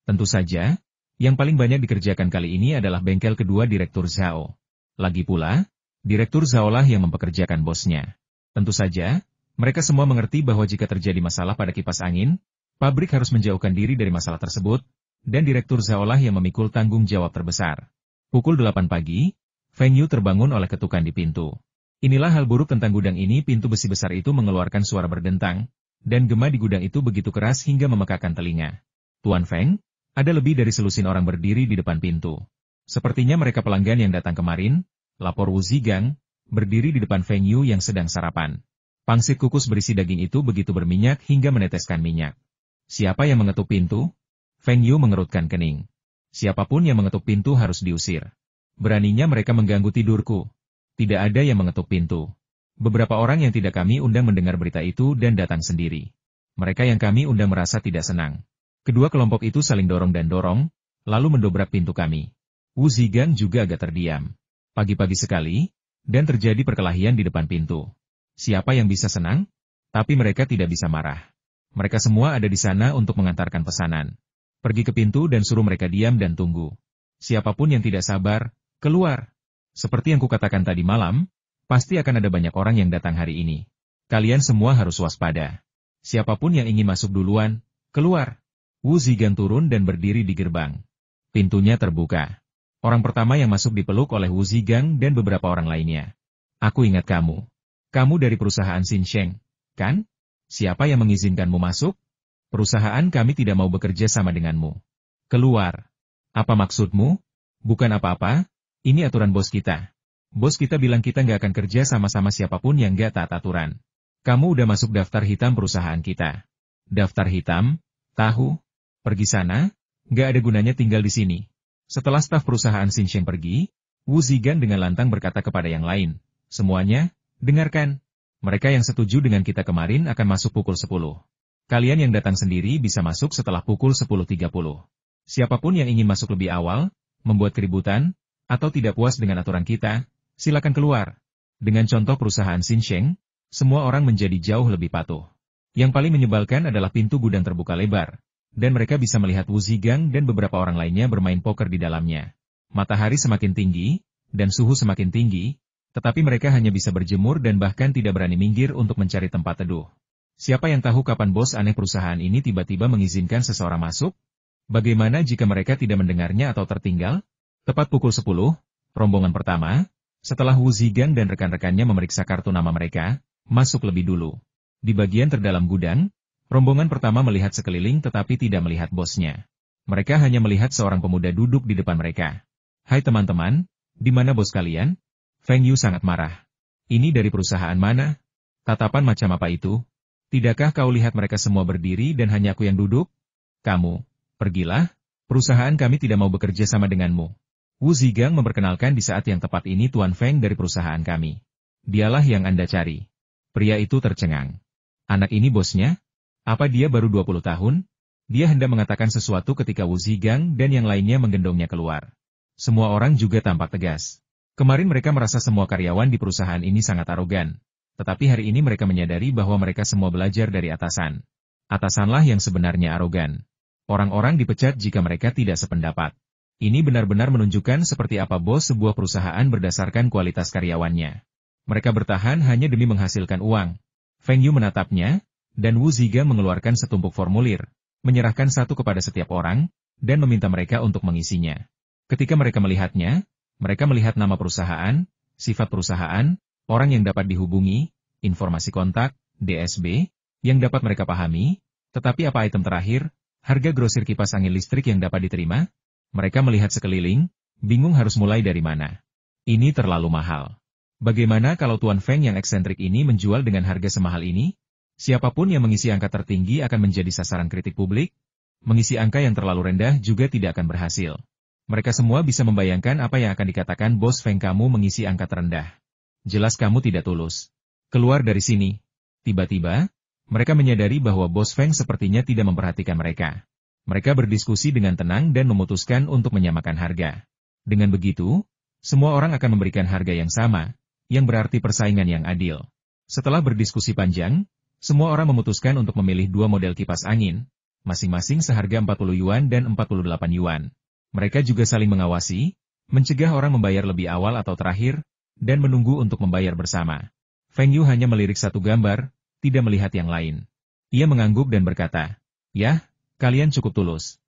Speaker 1: Tentu saja, yang paling banyak dikerjakan kali ini adalah bengkel kedua Direktur Zhao. Lagi pula, Direktur Zhao lah yang mempekerjakan bosnya. Tentu saja, mereka semua mengerti bahwa jika terjadi masalah pada kipas angin, pabrik harus menjauhkan diri dari masalah tersebut, dan Direktur Zhao lah yang memikul tanggung jawab terbesar. Pukul 8 pagi, Feng Yu terbangun oleh ketukan di pintu. Inilah hal buruk tentang gudang ini, pintu besi besar itu mengeluarkan suara berdentang, dan gema di gudang itu begitu keras hingga memekakan telinga. Tuan Feng, ada lebih dari selusin orang berdiri di depan pintu. Sepertinya mereka pelanggan yang datang kemarin, lapor Wu Zigang, berdiri di depan Feng Yu yang sedang sarapan. Pangsit kukus berisi daging itu begitu berminyak hingga meneteskan minyak. Siapa yang mengetuk pintu? Feng Yu mengerutkan kening. Siapapun yang mengetuk pintu harus diusir. Beraninya mereka mengganggu tidurku. Tidak ada yang mengetuk pintu. Beberapa orang yang tidak kami undang mendengar berita itu dan datang sendiri. Mereka yang kami undang merasa tidak senang. Kedua kelompok itu saling dorong dan dorong, lalu mendobrak pintu kami. Wu Zigang juga agak terdiam. Pagi-pagi sekali, dan terjadi perkelahian di depan pintu. Siapa yang bisa senang? Tapi mereka tidak bisa marah. Mereka semua ada di sana untuk mengantarkan pesanan. Pergi ke pintu dan suruh mereka diam dan tunggu. Siapapun yang tidak sabar, keluar. Seperti yang kukatakan tadi malam, pasti akan ada banyak orang yang datang hari ini. Kalian semua harus waspada. Siapapun yang ingin masuk duluan, keluar. Wu Zigang turun dan berdiri di gerbang. Pintunya terbuka. Orang pertama yang masuk dipeluk oleh Wu Zigang dan beberapa orang lainnya. Aku ingat kamu. Kamu dari perusahaan Xinsheng, kan? Siapa yang mengizinkanmu masuk? Perusahaan kami tidak mau bekerja sama denganmu. Keluar. Apa maksudmu? Bukan apa-apa. Ini aturan bos kita. Bos kita bilang kita nggak akan kerja sama-sama siapapun yang nggak taat aturan. Kamu udah masuk daftar hitam perusahaan kita. Daftar hitam? Tahu? Pergi sana? Nggak ada gunanya tinggal di sini. Setelah staf perusahaan Xinsheng pergi, Wu Zigang dengan lantang berkata kepada yang lain, semuanya, dengarkan. Mereka yang setuju dengan kita kemarin akan masuk pukul 10. Kalian yang datang sendiri bisa masuk setelah pukul 10.30. Siapapun yang ingin masuk lebih awal, membuat keributan, atau tidak puas dengan aturan kita, silakan keluar. Dengan contoh perusahaan Xinsheng, semua orang menjadi jauh lebih patuh. Yang paling menyebalkan adalah pintu gudang terbuka lebar, dan mereka bisa melihat Wu Zigang dan beberapa orang lainnya bermain poker di dalamnya. Matahari semakin tinggi, dan suhu semakin tinggi, tetapi mereka hanya bisa berjemur dan bahkan tidak berani minggir untuk mencari tempat teduh. Siapa yang tahu kapan bos aneh perusahaan ini tiba-tiba mengizinkan seseorang masuk? Bagaimana jika mereka tidak mendengarnya atau tertinggal? Tepat pukul 10, rombongan pertama, setelah Wu Zigang dan rekan-rekannya memeriksa kartu nama mereka, masuk lebih dulu. Di bagian terdalam gudang, rombongan pertama melihat sekeliling tetapi tidak melihat bosnya. Mereka hanya melihat seorang pemuda duduk di depan mereka. Hai teman-teman, di mana bos kalian? Feng Yu sangat marah. Ini dari perusahaan mana? Tatapan macam apa itu? Tidakkah kau lihat mereka semua berdiri dan hanya aku yang duduk? Kamu, pergilah, perusahaan kami tidak mau bekerja sama denganmu. Wu Zigang memperkenalkan di saat yang tepat ini Tuan Feng dari perusahaan kami. Dialah yang Anda cari. Pria itu tercengang. Anak ini bosnya? Apa dia baru 20 tahun? Dia hendak mengatakan sesuatu ketika Wu Zigang dan yang lainnya menggendongnya keluar. Semua orang juga tampak tegas. Kemarin mereka merasa semua karyawan di perusahaan ini sangat arogan. Tetapi hari ini mereka menyadari bahwa mereka semua belajar dari atasan. Atasanlah yang sebenarnya arogan. Orang-orang dipecat jika mereka tidak sependapat. Ini benar-benar menunjukkan seperti apa bos sebuah perusahaan berdasarkan kualitas karyawannya. Mereka bertahan hanya demi menghasilkan uang. Feng Yu menatapnya, dan Wu Zigang mengeluarkan setumpuk formulir, menyerahkan satu kepada setiap orang, dan meminta mereka untuk mengisinya. Ketika mereka melihatnya, mereka melihat nama perusahaan, sifat perusahaan, orang yang dapat dihubungi, informasi kontak, DSB, yang dapat mereka pahami, tetapi apa item terakhir, harga grosir kipas angin listrik yang dapat diterima? Mereka melihat sekeliling, bingung harus mulai dari mana. Ini terlalu mahal. Bagaimana kalau Tuan Feng yang eksentrik ini menjual dengan harga semahal ini? Siapapun yang mengisi angka tertinggi akan menjadi sasaran kritik publik. Mengisi angka yang terlalu rendah juga tidak akan berhasil. Mereka semua bisa membayangkan apa yang akan dikatakan bos Feng kamu mengisi angka terendah. Jelas kamu tidak tulus. Keluar dari sini. Tiba-tiba, mereka menyadari bahwa bos Feng sepertinya tidak memperhatikan mereka. Mereka berdiskusi dengan tenang dan memutuskan untuk menyamakan harga. Dengan begitu, semua orang akan memberikan harga yang sama, yang berarti persaingan yang adil. Setelah berdiskusi panjang, semua orang memutuskan untuk memilih dua model kipas angin, masing-masing seharga 40 yuan dan 48 yuan. Mereka juga saling mengawasi, mencegah orang membayar lebih awal atau terakhir, dan menunggu untuk membayar bersama. Feng Yu hanya melirik satu gambar, tidak melihat yang lain. Ia mengangguk dan berkata, "Yah, kalian cukup tulus.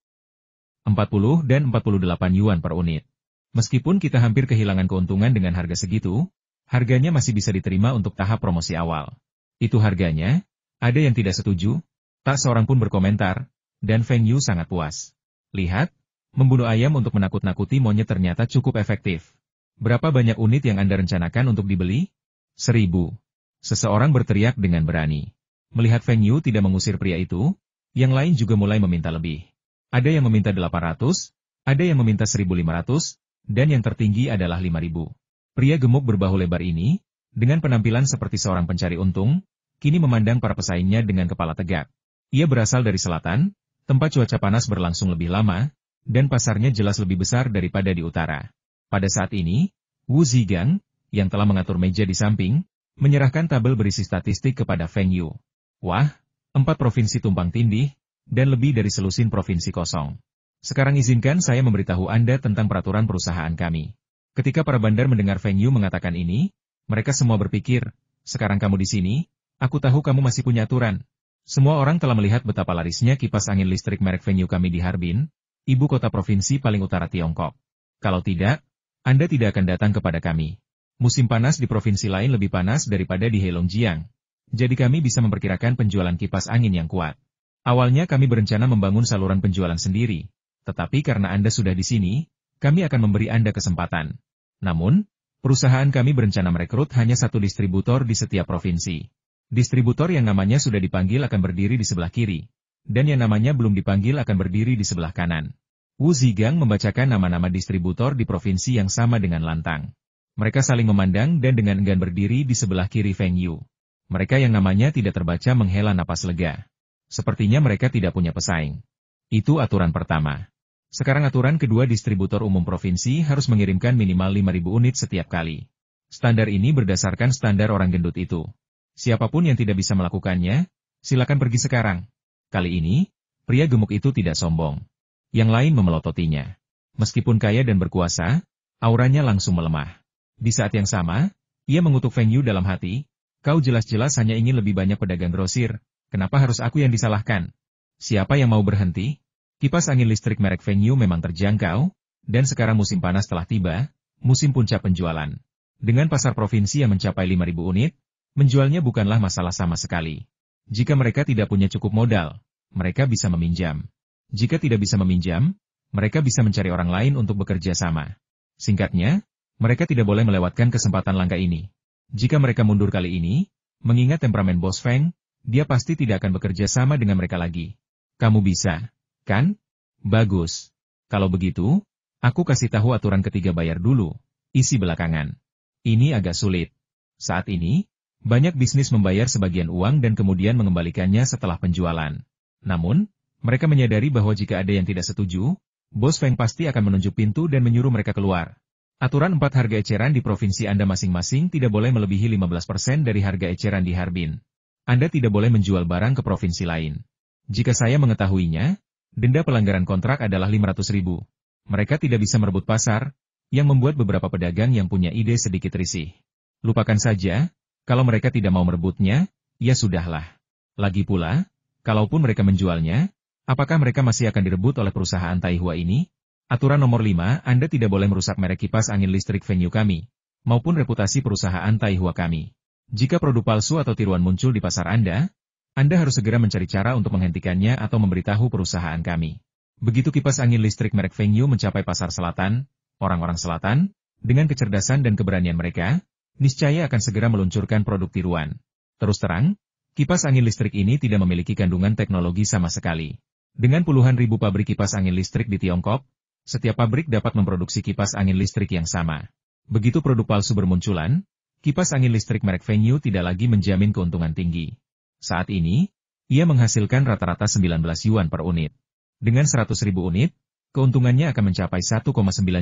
Speaker 1: 40 dan 48 yuan per unit. Meskipun kita hampir kehilangan keuntungan dengan harga segitu, harganya masih bisa diterima untuk tahap promosi awal. Itu harganya." Ada yang tidak setuju, tak seorang pun berkomentar, dan Feng Yu sangat puas. Lihat, membunuh ayam untuk menakut-nakuti monyet ternyata cukup efektif. Berapa banyak unit yang Anda rencanakan untuk dibeli? 1000. Seseorang berteriak dengan berani. Melihat Feng Yu tidak mengusir pria itu, yang lain juga mulai meminta lebih. Ada yang meminta 800, ada yang meminta 1500, dan yang tertinggi adalah 5000. Pria gemuk berbahu lebar ini, dengan penampilan seperti seorang pencari untung, kini memandang para pesaingnya dengan kepala tegak. Ia berasal dari selatan, tempat cuaca panas berlangsung lebih lama, dan pasarnya jelas lebih besar daripada di utara. Pada saat ini, Wu Zigang, yang telah mengatur meja di samping, menyerahkan tabel berisi statistik kepada Feng Yu. Wah, 4 provinsi tumpang tindih, dan lebih dari selusin provinsi kosong. Sekarang izinkan saya memberitahu Anda tentang peraturan perusahaan kami. Ketika para bandar mendengar Feng Yu mengatakan ini, mereka semua berpikir, sekarang kamu di sini, aku tahu kamu masih punya aturan. Semua orang telah melihat betapa larisnya kipas angin listrik merek Feng Yu kami di Harbin, ibu kota provinsi paling utara Tiongkok. Kalau tidak, Anda tidak akan datang kepada kami. Musim panas di provinsi lain lebih panas daripada di Heilongjiang. Jadi kami bisa memperkirakan penjualan kipas angin yang kuat. Awalnya kami berencana membangun saluran penjualan sendiri, tetapi karena Anda sudah di sini, kami akan memberi Anda kesempatan. Namun, perusahaan kami berencana merekrut hanya satu distributor di setiap provinsi. Distributor yang namanya sudah dipanggil akan berdiri di sebelah kiri, dan yang namanya belum dipanggil akan berdiri di sebelah kanan. Wu Zigang membacakan nama-nama distributor di provinsi yang sama dengan lantang. Mereka saling memandang dan dengan enggan berdiri di sebelah kiri Feng Yu. Mereka yang namanya tidak terbaca menghela napas lega. Sepertinya mereka tidak punya pesaing. Itu aturan pertama. Sekarang aturan kedua, distributor umum provinsi harus mengirimkan minimal 5000 unit setiap kali. Standar ini berdasarkan standar orang gendut itu. Siapapun yang tidak bisa melakukannya, silakan pergi sekarang. Kali ini, pria gemuk itu tidak sombong. Yang lain memelototinya. Meskipun kaya dan berkuasa, auranya langsung melemah. Di saat yang sama, ia mengutuk Feng Yu dalam hati, kau jelas-jelas hanya ingin lebih banyak pedagang grosir, kenapa harus aku yang disalahkan? Siapa yang mau berhenti? Kipas angin listrik merek Feng Yu memang terjangkau, dan sekarang musim panas telah tiba, musim puncak penjualan. Dengan pasar provinsi yang mencapai 5000 unit, menjualnya bukanlah masalah sama sekali. Jika mereka tidak punya cukup modal, mereka bisa meminjam. Jika tidak bisa meminjam, mereka bisa mencari orang lain untuk bekerja sama. Singkatnya, mereka tidak boleh melewatkan kesempatan langka ini. Jika mereka mundur kali ini, mengingat temperamen Bos Feng, dia pasti tidak akan bekerja sama dengan mereka lagi. Kamu bisa, kan? Bagus. Kalau begitu, aku kasih tahu aturan ketiga bayar dulu, isi belakangan. Ini agak sulit. Saat ini, banyak bisnis membayar sebagian uang dan kemudian mengembalikannya setelah penjualan. Namun, mereka menyadari bahwa jika ada yang tidak setuju, Bos Feng pasti akan menunjuk pintu dan menyuruh mereka keluar. Aturan 4 harga eceran di provinsi Anda masing-masing tidak boleh melebihi 15% dari harga eceran di Harbin. Anda tidak boleh menjual barang ke provinsi lain. Jika saya mengetahuinya, denda pelanggaran kontrak adalah 500.000. Mereka tidak bisa merebut pasar, yang membuat beberapa pedagang yang punya ide sedikit risih. Lupakan saja, kalau mereka tidak mau merebutnya, ya sudahlah. Lagi pula, kalaupun mereka menjualnya, apakah mereka masih akan direbut oleh perusahaan Taihua ini? Aturan nomor 5, Anda tidak boleh merusak merek kipas angin listrik venue kami, maupun reputasi perusahaan Taihua kami. Jika produk palsu atau tiruan muncul di pasar Anda harus segera mencari cara untuk menghentikannya atau memberitahu perusahaan kami. Begitu kipas angin listrik merek venue mencapai pasar selatan, orang-orang selatan, dengan kecerdasan dan keberanian mereka, niscaya akan segera meluncurkan produk tiruan. Terus terang, kipas angin listrik ini tidak memiliki kandungan teknologi sama sekali. Dengan puluhan ribu pabrik kipas angin listrik di Tiongkok, setiap pabrik dapat memproduksi kipas angin listrik yang sama. Begitu produk palsu bermunculan, kipas angin listrik merek venue tidak lagi menjamin keuntungan tinggi. Saat ini, ia menghasilkan rata-rata 19 yuan per unit. Dengan 100.000 unit, keuntungannya akan mencapai 1,9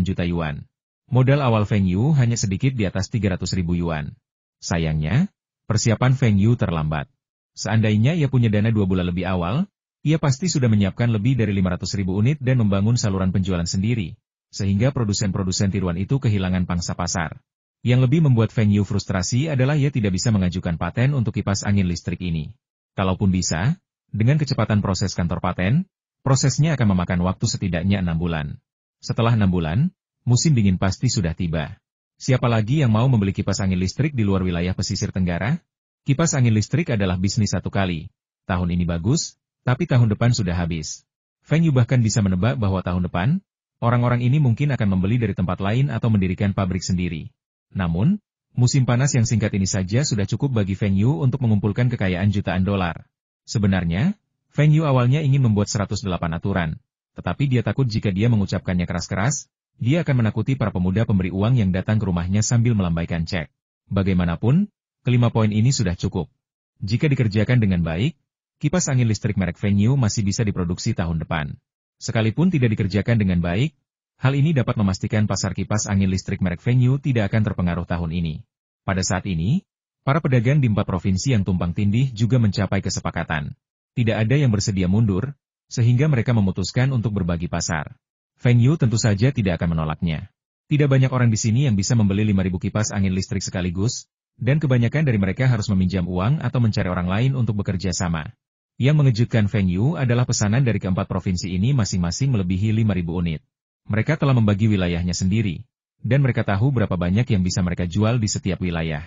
Speaker 1: juta yuan. Modal awal venue hanya sedikit di atas 300.000 yuan. Sayangnya, persiapan venue terlambat. Seandainya ia punya dana 2 bulan lebih awal, ia pasti sudah menyiapkan lebih dari 500.000 unit dan membangun saluran penjualan sendiri, sehingga produsen-produsen tiruan itu kehilangan pangsa pasar. Yang lebih membuat venue frustrasi adalah ia tidak bisa mengajukan paten untuk kipas angin listrik ini. Kalaupun bisa, dengan kecepatan proses kantor paten, prosesnya akan memakan waktu setidaknya 6 bulan. Setelah 6 bulan, musim dingin pasti sudah tiba. Siapa lagi yang mau membeli kipas angin listrik di luar wilayah pesisir tenggara? Kipas angin listrik adalah bisnis satu kali. Tahun ini bagus, tapi tahun depan sudah habis. Feng Yu bahkan bisa menebak bahwa tahun depan, orang-orang ini mungkin akan membeli dari tempat lain atau mendirikan pabrik sendiri. Namun, musim panas yang singkat ini saja sudah cukup bagi Feng Yu untuk mengumpulkan kekayaan jutaan dolar. Sebenarnya, Feng Yu awalnya ingin membuat 108 aturan, tetapi dia takut jika dia mengucapkannya keras-keras, dia akan menakuti para pemuda pemberi uang yang datang ke rumahnya sambil melambaikan cek. Bagaimanapun, kelima poin ini sudah cukup. Jika dikerjakan dengan baik, kipas angin listrik merek venue masih bisa diproduksi tahun depan. Sekalipun tidak dikerjakan dengan baik, hal ini dapat memastikan pasar kipas angin listrik merek venue tidak akan terpengaruh tahun ini. Pada saat ini, para pedagang di 4 provinsi yang tumpang tindih juga mencapai kesepakatan. Tidak ada yang bersedia mundur, sehingga mereka memutuskan untuk berbagi pasar. Feng Yu tentu saja tidak akan menolaknya. Tidak banyak orang di sini yang bisa membeli 5.000 kipas angin listrik sekaligus, dan kebanyakan dari mereka harus meminjam uang atau mencari orang lain untuk bekerja sama. Yang mengejutkan Feng Yu adalah pesanan dari keempat provinsi ini masing-masing melebihi 5.000 unit. Mereka telah membagi wilayahnya sendiri, dan mereka tahu berapa banyak yang bisa mereka jual di setiap wilayah.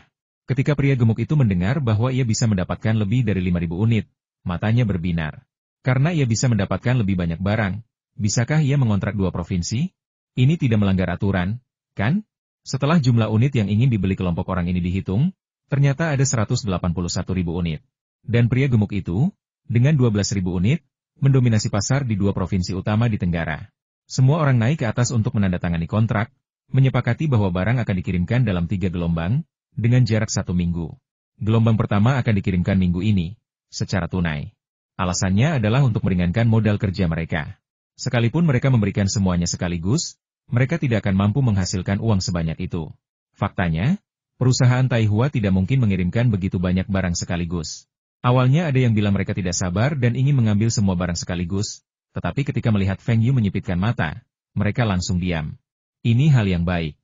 Speaker 1: Ketika pria gemuk itu mendengar bahwa ia bisa mendapatkan lebih dari 5.000 unit, matanya berbinar. Karena ia bisa mendapatkan lebih banyak barang, bisakah ia mengontrak 2 provinsi? Ini tidak melanggar aturan, kan? Setelah jumlah unit yang ingin dibeli kelompok orang ini dihitung, ternyata ada 181.000 unit. Dan pria gemuk itu, dengan 12.000 unit, mendominasi pasar di 2 provinsi utama di Tenggara. Semua orang naik ke atas untuk menandatangani kontrak, menyepakati bahwa barang akan dikirimkan dalam 3 gelombang, dengan jarak 1 minggu. Gelombang pertama akan dikirimkan minggu ini, secara tunai. Alasannya adalah untuk meringankan modal kerja mereka. Sekalipun mereka memberikan semuanya sekaligus, mereka tidak akan mampu menghasilkan uang sebanyak itu. Faktanya, perusahaan Taihua tidak mungkin mengirimkan begitu banyak barang sekaligus. Awalnya ada yang bilang mereka tidak sabar dan ingin mengambil semua barang sekaligus, tetapi ketika melihat Feng Yu menyipitkan mata, mereka langsung diam. Ini hal yang baik.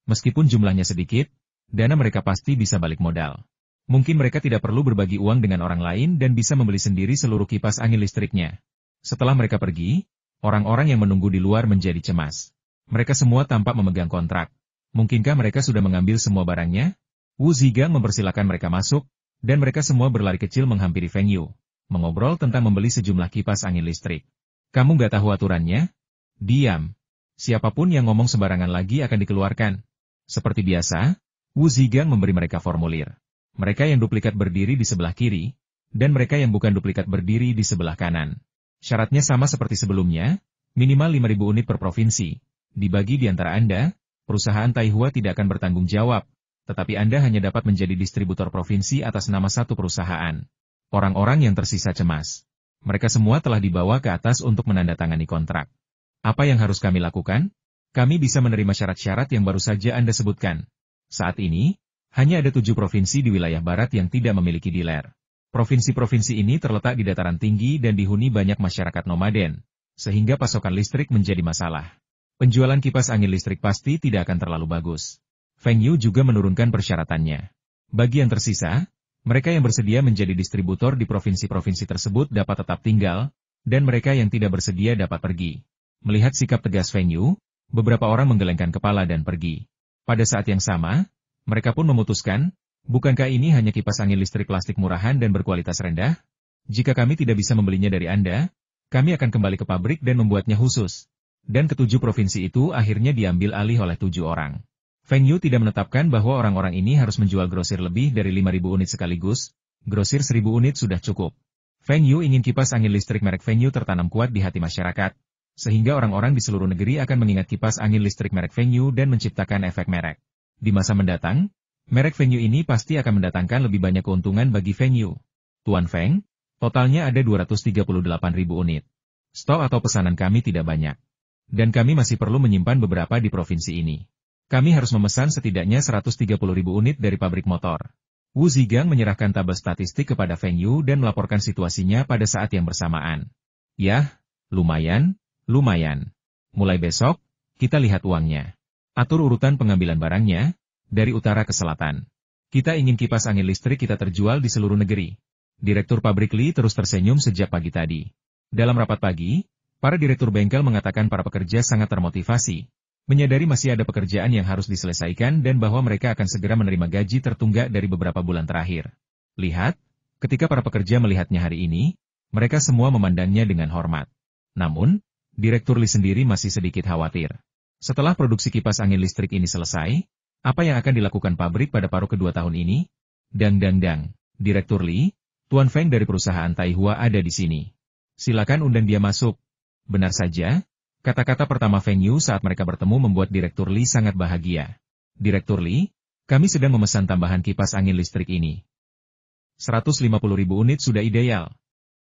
Speaker 1: Meskipun jumlahnya sedikit, dana mereka pasti bisa balik modal. Mungkin mereka tidak perlu berbagi uang dengan orang lain dan bisa membeli sendiri seluruh kipas angin listriknya. Setelah mereka pergi, orang-orang yang menunggu di luar menjadi cemas. Mereka semua tampak memegang kontrak. Mungkinkah mereka sudah mengambil semua barangnya? Wu Zigang mempersilakan mereka masuk, dan mereka semua berlari kecil menghampiri Feng Yu, mengobrol tentang membeli sejumlah kipas angin listrik. Kamu nggak tahu aturannya? Diam. Siapapun yang ngomong sembarangan lagi akan dikeluarkan. Seperti biasa, Wu Zigang memberi mereka formulir. Mereka yang duplikat berdiri di sebelah kiri, dan mereka yang bukan duplikat berdiri di sebelah kanan. Syaratnya sama seperti sebelumnya, minimal 5.000 unit per provinsi. Dibagi di antara Anda, perusahaan Taihua tidak akan bertanggung jawab, tetapi Anda hanya dapat menjadi distributor provinsi atas nama satu perusahaan. Orang-orang yang tersisa cemas. Mereka semua telah dibawa ke atas untuk menandatangani kontrak. Apa yang harus kami lakukan? Kami bisa menerima syarat-syarat yang baru saja Anda sebutkan. Saat ini, hanya ada 7 provinsi di wilayah barat yang tidak memiliki diler. Provinsi-provinsi ini terletak di dataran tinggi dan dihuni banyak masyarakat nomaden, sehingga pasokan listrik menjadi masalah. Penjualan kipas angin listrik pasti tidak akan terlalu bagus. Feng Yu juga menurunkan persyaratannya. Bagi yang tersisa, mereka yang bersedia menjadi distributor di provinsi-provinsi tersebut dapat tetap tinggal, dan mereka yang tidak bersedia dapat pergi. Melihat sikap tegas Feng Yu, beberapa orang menggelengkan kepala dan pergi. Pada saat yang sama, mereka pun memutuskan, bukankah ini hanya kipas angin listrik plastik murahan dan berkualitas rendah? Jika kami tidak bisa membelinya dari Anda, kami akan kembali ke pabrik dan membuatnya khusus. Dan ketujuh provinsi itu akhirnya diambil alih oleh 7 orang. Feng Yu tidak menetapkan bahwa orang-orang ini harus menjual grosir lebih dari 5.000 unit sekaligus, grosir 1.000 unit sudah cukup. Feng Yu ingin kipas angin listrik merek Feng Yu tertanam kuat di hati masyarakat, sehingga orang-orang di seluruh negeri akan mengingat kipas angin listrik merek Feng Yu dan menciptakan efek merek. Di masa mendatang, merek Feng Yu ini pasti akan mendatangkan lebih banyak keuntungan bagi Feng Yu. Tuan Feng, totalnya ada 238.000 unit. Stok atau pesanan kami tidak banyak. Dan kami masih perlu menyimpan beberapa di provinsi ini. Kami harus memesan setidaknya 130.000 unit dari pabrik motor. Wu Zigang menyerahkan tabel statistik kepada Feng Yu dan melaporkan situasinya pada saat yang bersamaan. Yah, lumayan. Mulai besok, kita lihat uangnya. Atur urutan pengambilan barangnya, dari utara ke selatan. Kita ingin kipas angin listrik kita terjual di seluruh negeri. Direktur pabrik Li terus tersenyum sejak pagi tadi. Dalam rapat pagi, para direktur bengkel mengatakan para pekerja sangat termotivasi, menyadari masih ada pekerjaan yang harus diselesaikan dan bahwa mereka akan segera menerima gaji tertunggak dari beberapa bulan terakhir. Lihat, ketika para pekerja melihatnya hari ini, mereka semua memandangnya dengan hormat. Namun, Direktur Li sendiri masih sedikit khawatir. Setelah produksi kipas angin listrik ini selesai, apa yang akan dilakukan pabrik pada paruh kedua tahun ini? Dang. Direktur Li, Tuan Feng dari perusahaan Taihua ada di sini. Silakan undang dia masuk. Benar saja, kata-kata pertama Feng Yu saat mereka bertemu membuat Direktur Li sangat bahagia. Direktur Li, kami sedang memesan tambahan kipas angin listrik ini. 150.000 unit sudah ideal.